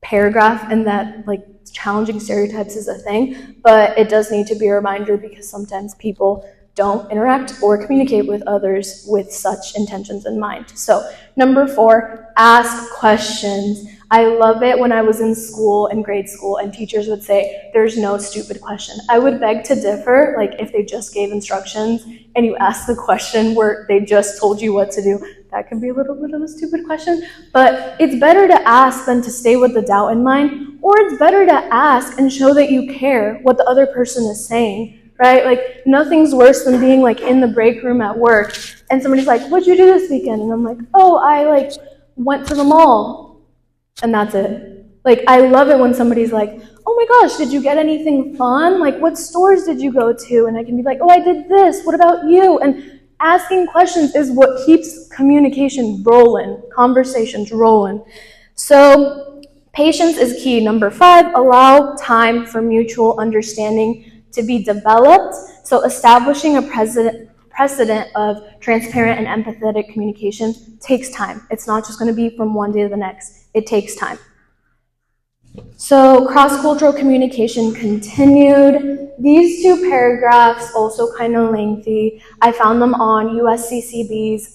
paragraph and that like challenging stereotypes is a thing, but it does need to be a reminder because sometimes people don't interact or communicate with others with such intentions in mind. So number 4, ask questions. I love it when I was in school, in grade school, and teachers would say, there's no stupid question. I would beg to differ, like if they just gave instructions and you ask the question where they just told you what to do, that can be a little bit of a stupid question, but it's better to ask than to stay with the doubt in mind, or it's better to ask and show that you care what the other person is saying, right? Like, nothing's worse than being like in the break room at work and somebody's like, what'd you do this weekend? And I'm like, oh, I like went to the mall, and that's it. Like, I love it when somebody's like, oh my gosh, did you get anything fun? Like, what stores did you go to? And I can be like, oh, I did this. What about you? And asking questions is what keeps communication rolling, conversations rolling. So patience is key. Number 5, allow time for mutual understanding to be developed. So establishing a precedent of transparent and empathetic communication takes time. It's not just going to be from one day to the next. It takes time. So cross-cultural communication continued. These 2 paragraphs, also kind of lengthy. I found them on USCCB's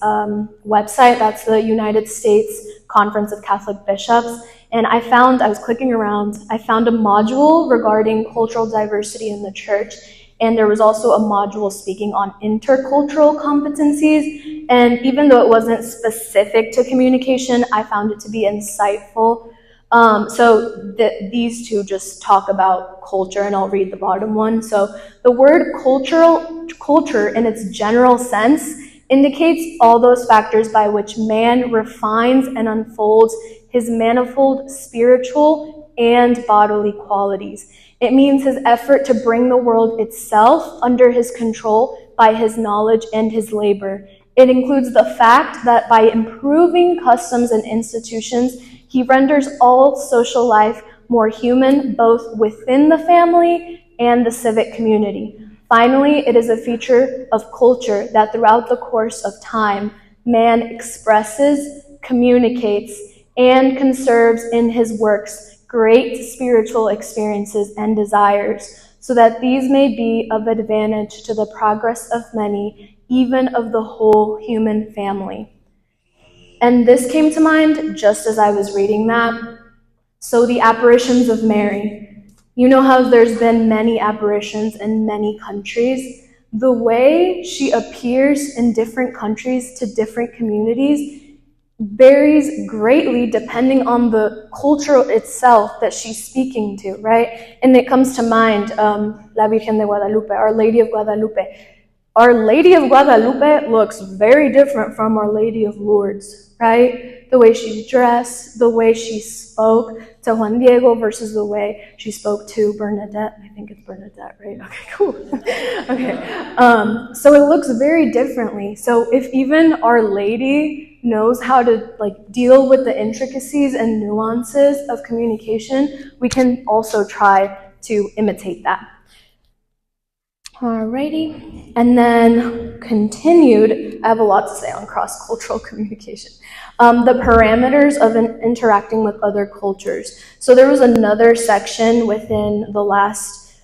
website. That's the United States Conference of Catholic Bishops. And I was clicking around, I found a module regarding cultural diversity in the church. And there was also a module speaking on intercultural competencies. And even though it wasn't specific to communication, I found it to be insightful. These 2 just talk about culture, and I'll read the bottom one. So the word culture in its general sense indicates all those factors by which man refines and unfolds his manifold spiritual and bodily qualities. It means his effort to bring the world itself under his control by his knowledge and his labor. It includes the fact that by improving customs and institutions, he renders all social life more human, both within the family and the civic community. Finally, it is a feature of culture that throughout the course of time, man expresses, communicates, and conserves in his works great spiritual experiences and desires, so that these may be of advantage to the progress of many, even of the whole human family. And this came to mind just as I was reading that. So the apparitions of Mary. You know how there's been many apparitions in many countries. The way she appears in different countries to different communities varies greatly depending on the culture itself that she's speaking to, right? And it comes to mind, La Virgen de Guadalupe, Our Lady of Guadalupe. Our Lady of Guadalupe looks very different from Our Lady of Lourdes, right? The way she's dressed, the way she spoke to Juan Diego versus the way she spoke to Bernadette. I think it's Bernadette, right? Okay, cool. Okay. So it looks very differently. So if even Our Lady knows how to deal with the intricacies and nuances of communication, we can also try to imitate that. Alrighty, and then continued, I have a lot to say on cross-cultural communication. The parameters of interacting with other cultures. So there was another section within the last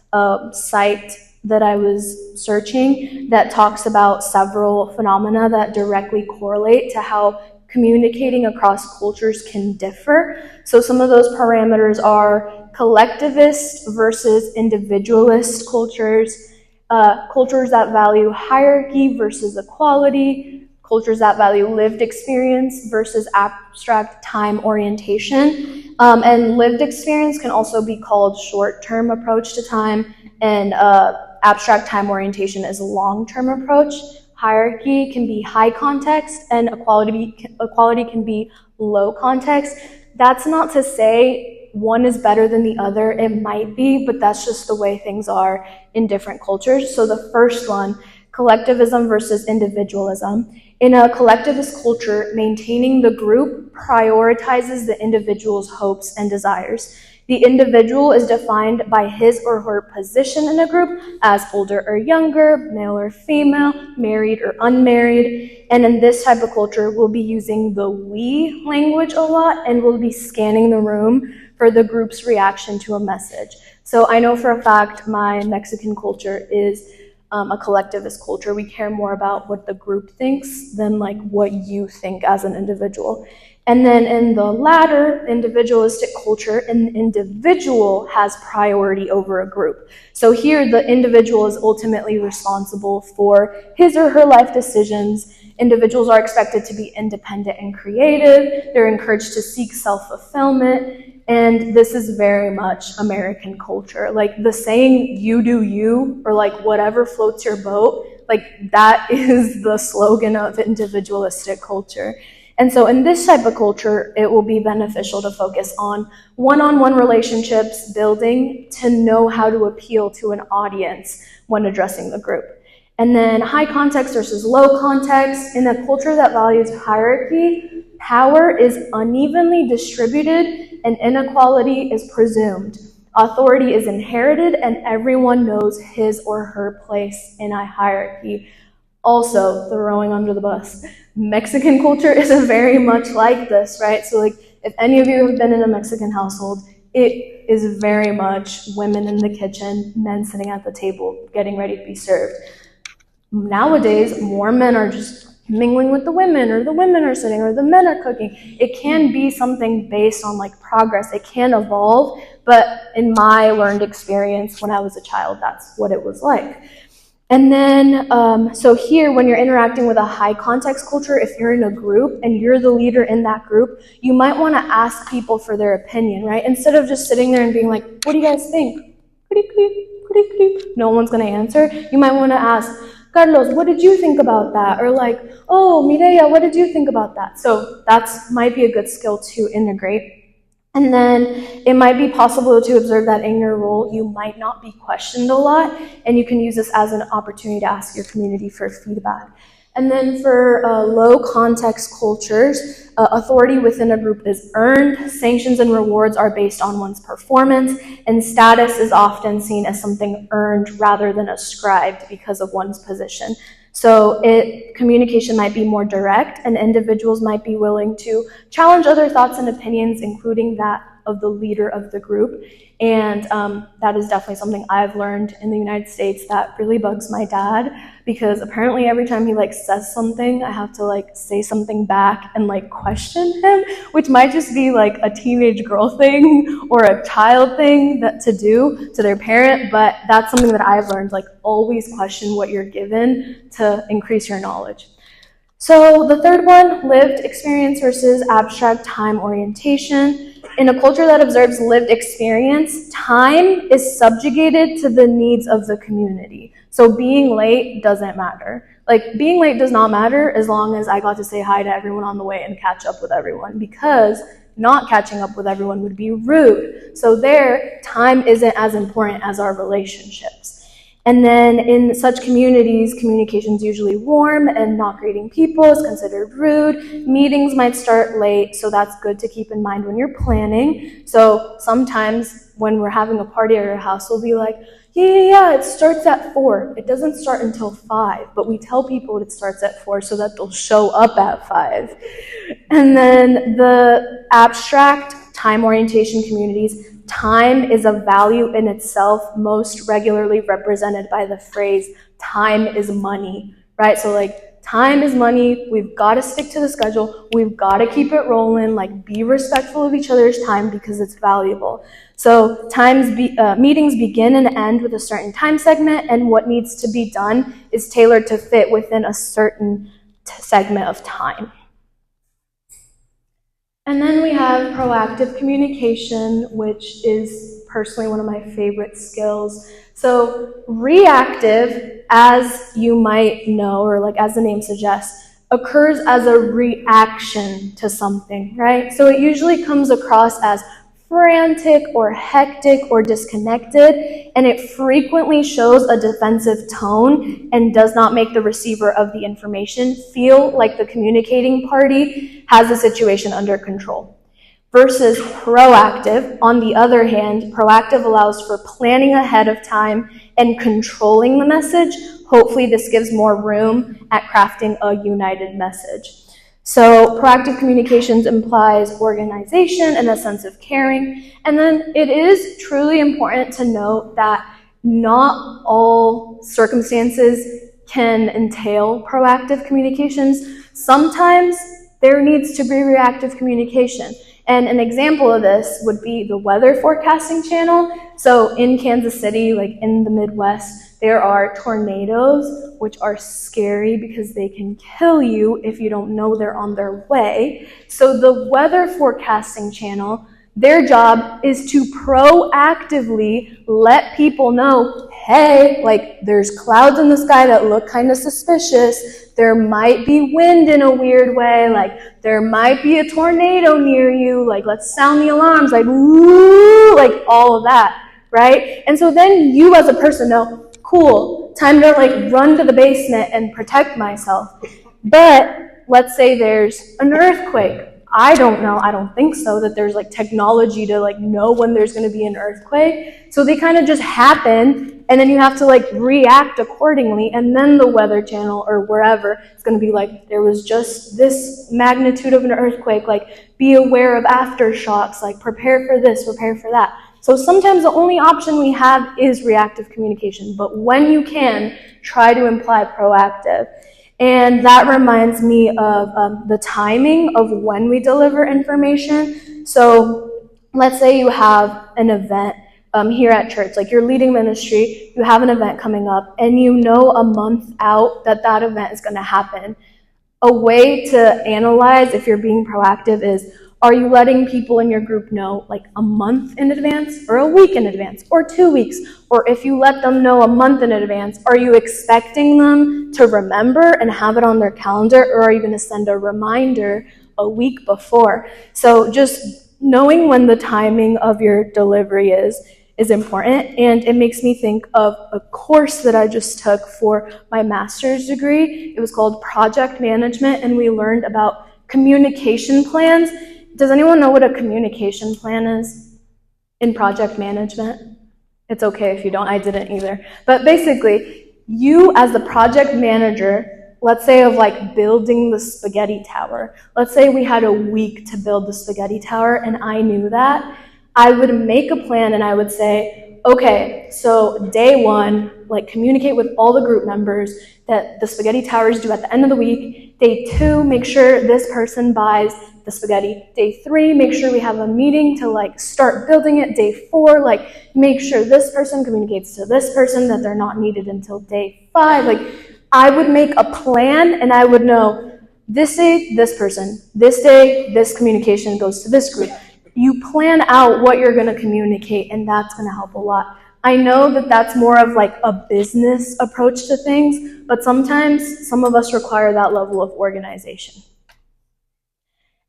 site that I was searching that talks about several phenomena that directly correlate to how communicating across cultures can differ. So some of those parameters are collectivist versus individualist cultures, cultures that value hierarchy versus equality, cultures that value lived experience versus abstract time orientation. And lived experience can also be called short-term approach to time, and abstract time orientation is a long-term approach. Hierarchy can be high context, and equality can be low context. That's not to say one is better than the other. It might be, but that's just the way things are in different cultures. So the first one, collectivism versus individualism. In a collectivist culture, maintaining the group prioritizes the individual's hopes and desires. The individual is defined by his or her position in a group as older or younger, male or female, married or unmarried. And in this type of culture, we'll be using the we language a lot, and we'll be scanning the room for the group's reaction to a message. So I know for a fact my Mexican culture is a collectivist culture. We care more about what the group thinks than what you think as an individual. And then in the latter, individualistic culture, an individual has priority over a group. So here, the individual is ultimately responsible for his or her life decisions. Individuals are expected to be independent and creative. They're encouraged to seek self-fulfillment. And this is very much American culture. The saying, you do you, or whatever floats your boat, that is the slogan of individualistic culture. And so in this type of culture, it will be beneficial to focus on one-on-one relationships, building to know how to appeal to an audience when addressing the group. And then high context versus low context. In a culture that values hierarchy, power is unevenly distributed and inequality is presumed. Authority is inherited and everyone knows his or her place in a hierarchy. Also, throwing under the bus, Mexican culture is very much like this, right? So if any of you have been in a Mexican household, it is very much women in the kitchen, men sitting at the table, getting ready to be served. Nowadays, more men are just mingling with the women, or the women are sitting, or the men are cooking. It can be something based on progress. It can evolve, but in my learned experience when I was a child, that's what it was like. And then, so here, when you're interacting with a high context culture, if you're in a group and you're the leader in that group, you might want to ask people for their opinion, right? Instead of just sitting there and being like, what do you guys think? No one's going to answer. You might want to ask, Carlos, what did you think about that? Or oh, Mireya, what did you think about that? So that's might be a good skill to integrate. And then it might be possible to observe that in your role, you might not be questioned a lot, and you can use this as an opportunity to ask your community for feedback. And then for low context cultures, authority within a group is earned, sanctions and rewards are based on one's performance, and status is often seen as something earned rather than ascribed because of one's position. So communication might be more direct, and individuals might be willing to challenge other thoughts and opinions, including that of the leader of the group. And that is definitely something I've learned in the United States that really bugs my dad, because apparently every time he says something, I have to say something back and question him, which might just be a teenage girl thing or a child thing to do to their parent, but that's something that I've learned, always question what you're given to increase your knowledge. So the third one, lived experience versus abstract time orientation. In a culture that observes lived experience, time is subjugated to the needs of the community. So being late doesn't matter. Like, being late does not matter as long as I got to say hi to everyone on the way and catch up with everyone, because not catching up with everyone would be rude. So there, time isn't as important as our relationships. And then in such communities, communication is usually warm, and not greeting people is considered rude. Meetings might start late, so that's good to keep in mind when you're planning. So sometimes when we're having a party at our house, we'll be like, yeah, it starts at 4. It doesn't start until 5, but we tell people it starts at 4 so that they'll show up at 5. And then the abstract time orientation communities, time is a value in itself, most regularly represented by the phrase, time is money, right? So like, time is money, we've got to stick to the schedule, we've got to keep it rolling, like, be respectful of each other's time because it's valuable. So meetings begin and end with a certain time segment, and what needs to be done is tailored to fit within a certain segment of time. And then we have proactive communication, which is personally one of my favorite skills. So reactive, as you might know, or like as the name suggests, occurs as a reaction to something, right? So it usually comes across as frantic or hectic or disconnected, and it frequently shows a defensive tone and does not make the receiver of the information feel like the communicating party has the situation under control. Versus proactive, on the other hand, proactive allows for planning ahead of time and controlling the message. Hopefully this gives more room at crafting a united message. So proactive communications implies organization and a sense of caring. And then it is truly important to note that not all circumstances can entail proactive communications. Sometimes there needs to be reactive communication. And an example of this would be the weather forecasting channel. So in Kansas City, like in the Midwest, there are tornadoes, which are scary because they can kill you if you don't know they're on their way. So the weather forecasting channel, their job is to proactively let people know, hey, like, there's clouds in the sky that look kind of suspicious. There might be wind in a weird way, like there might be a tornado near you, like let's sound the alarms, like woo, like all of that, right? And so then you as a person know, cool, time to like run to the basement and protect myself. But let's say there's an earthquake. I don't know, I don't think so, that there's like technology to like know when there's gonna be an earthquake. So they kind of just happen, and then you have to like react accordingly, and then the Weather Channel or wherever is gonna be like, there was just this magnitude of an earthquake, like be aware of aftershocks, like prepare for this, prepare for that. So sometimes the only option we have is reactive communication, but when you can, try to imply proactive. And that reminds me of the timing of when we deliver information. So let's say you have an event here at church, like you're leading ministry, you have an event coming up, and you know a month out that that event is going to happen. A way to analyze if you're being proactive is, are you letting people in your group know like a month in advance, or a week in advance, or 2 weeks? Or if you let them know a month in advance, are you expecting them to remember and have it on their calendar, or are you going to send a reminder a week before? So just knowing when the timing of your delivery is important, and it makes me think of a course that I just took for my master's degree. It was called Project Management, and we learned about communication plans. Does anyone know what a communication plan is in project management? It's okay if you don't, I didn't either. But basically, you as the project manager, let's say of like building the spaghetti tower. Let's say we had a week to build the spaghetti tower and I knew that. I would make a plan and I would say, okay, so day 1, like communicate with all the group members that the spaghetti tower is due at the end of the week. Day 2, make sure this person buys the spaghetti. Day 3, make sure we have a meeting to like start building it. Day 4, like make sure this person communicates to this person that they're not needed until day 5. Like I would make a plan and I would know, this day, this person, this day, this communication goes to this group. You plan out what you're going to communicate, and that's going to help a lot. I know that that's more of like a business approach to things, but sometimes some of us require that level of organization.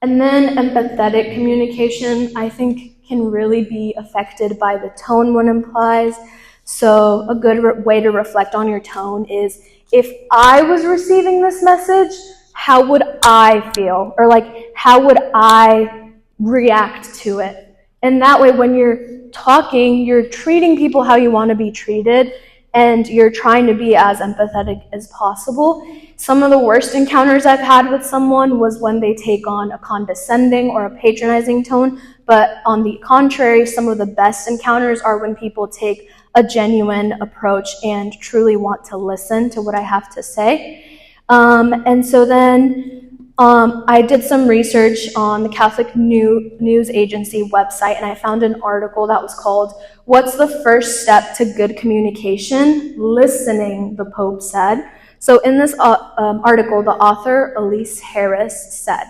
And then empathetic communication, I think, can really be affected by the tone one implies. So a good way to reflect on your tone is, if I was receiving this message, how would I feel? Or like, how would I react to it? And that way, when you're talking, you're treating people how you want to be treated, and you're trying to be as empathetic as possible. Some of the worst encounters I've had with someone was when they take on a condescending or a patronizing tone, but on the contrary, some of the best encounters are when people take a genuine approach and truly want to listen to what I have to say. And so then I did some research on the Catholic News Agency website, and I found an article that was called, "What's the First Step to Good Communication? Listening," the Pope said. So in this article, the author, Elise Harris, said,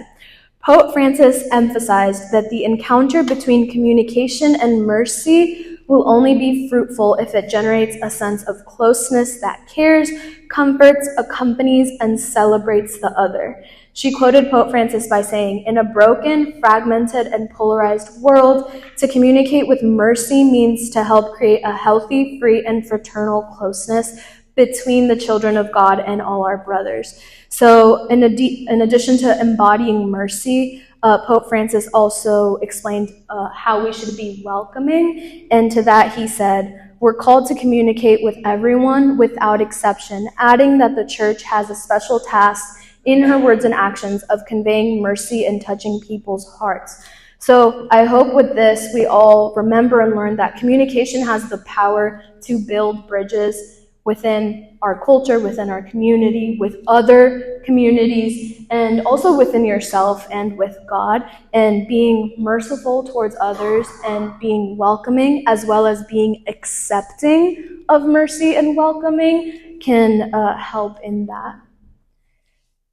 Pope Francis emphasized that the encounter between communication and mercy will only be fruitful if it generates a sense of closeness that cares, comforts, accompanies, and celebrates the other. She quoted Pope Francis by saying, "In a broken, fragmented, and polarized world, to communicate with mercy means to help create a healthy, free, and fraternal closeness between the children of God and all our brothers." So in addition to embodying mercy, Pope Francis also explained how we should be welcoming, and to that he said, "We're called to communicate with everyone without exception," adding that the Church has a special task in her words and actions of conveying mercy and touching people's hearts. So I hope with this we all remember and learn that communication has the power to build bridges within our culture, within our community, with other communities, and also within yourself and with God, and being merciful towards others and being welcoming, as well as being accepting of mercy and welcoming, can help in that.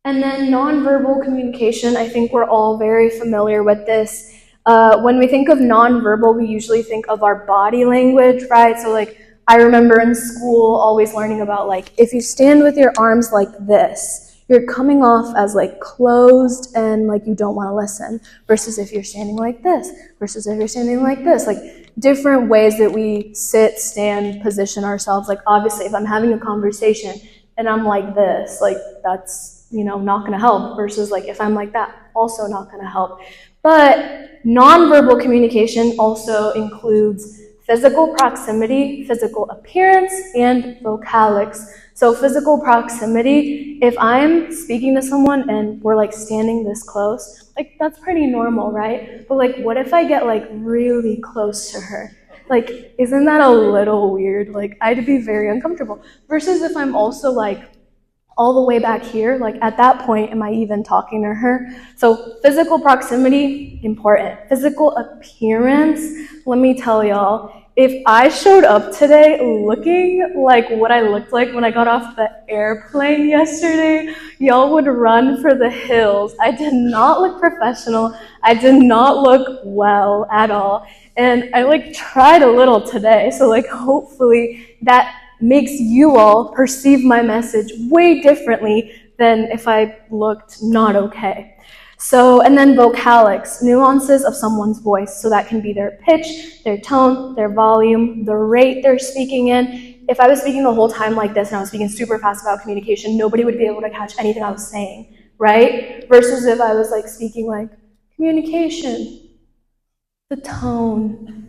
And then nonverbal communication, I think we're all very familiar with this. When we think of nonverbal, we usually think of our body language, right? So like, I remember in school always learning about like, if you stand with your arms like this, you're coming off as like closed and like you don't want to listen, versus if you're standing like this, versus if you're standing like this, like different ways that we sit, stand, position ourselves. Like obviously if I'm having a conversation and I'm like this, like that's, not going to help, versus like if I'm like that, also not going to help. But nonverbal communication also includes physical proximity, physical appearance, and vocalics. So physical proximity, if I'm speaking to someone and we're like standing this close, like that's pretty normal, right? But like, what if I get like really close to her? Like, isn't that a little weird? Like, I'd be very uncomfortable. Versus if I'm also like all the way back here, like at that point, am I even talking to her? So physical proximity, important. Physical appearance, let me tell y'all, if I showed up today looking like what I looked like when I got off the airplane yesterday, y'all would run for the hills. I did not look professional. I did not look well at all. And I like tried a little today. So like hopefully that makes you all perceive my message way differently than if I looked not okay. So, and then vocalics, nuances of someone's voice. So that can be their pitch, their tone, their volume, the rate they're speaking in. If I was speaking the whole time like this and I was speaking super fast about communication, nobody would be able to catch anything I was saying, right? Versus if I was like speaking like communication, the tone.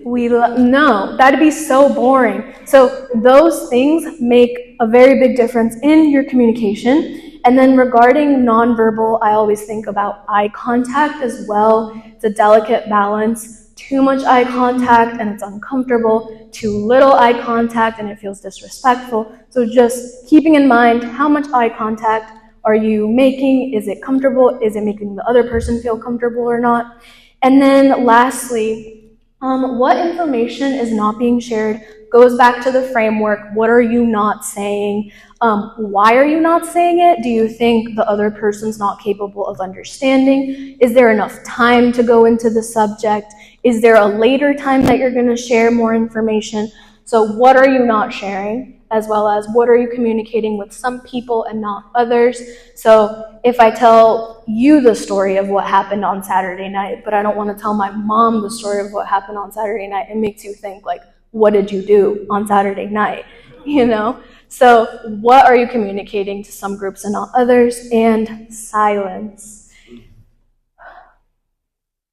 No, that'd be so boring. So those things make a very big difference in your communication. And then regarding nonverbal, I always think about eye contact as well. It's a delicate balance. Too much eye contact and it's uncomfortable. Too little eye contact and it feels disrespectful. So just keeping in mind, how much eye contact are you making? Is it comfortable? Is it making the other person feel comfortable or not? And then lastly, what information is not being shared goes back to the framework. What are you not saying? Why are you not saying it? Do you think the other person's not capable of understanding? Is there enough time to go into the subject? Is there a later time that you're going to share more information? So what are you not sharing? As well as what are you communicating with some people and not others? So if I tell you the story of what happened on Saturday night, but I don't want to tell my mom the story of what happened on Saturday night, it makes you think like, what did you do on Saturday night? You know? So what are you communicating to some groups and not others? And silence.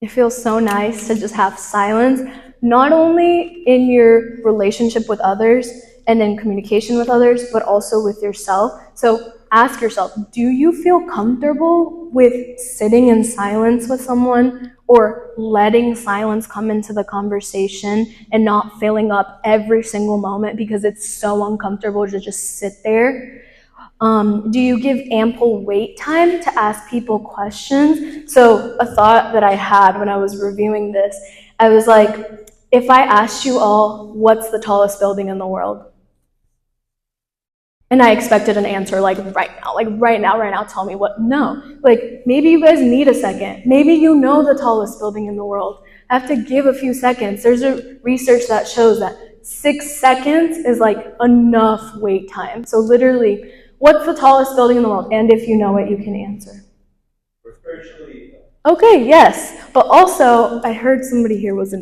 It feels so nice to just have silence, not only in your relationship with others and in communication with others, but also with yourself. So ask yourself, do you feel comfortable with sitting in silence with someone or letting silence come into the conversation and not filling up every single moment because it's so uncomfortable to just sit there? Do you give ample wait time to ask people questions? So a thought that I had when I was reviewing this, I was like, if I asked you all, what's the tallest building in the world? And I expected an answer like right now, tell me what. No, like maybe you guys need a second. Maybe you know the tallest building in the world. I have to give a few seconds. There's a research that shows that 6 seconds is like enough wait time. So literally, what's the tallest building in the world? And if you know it, you can answer. Okay, yes. But also, I heard somebody here was an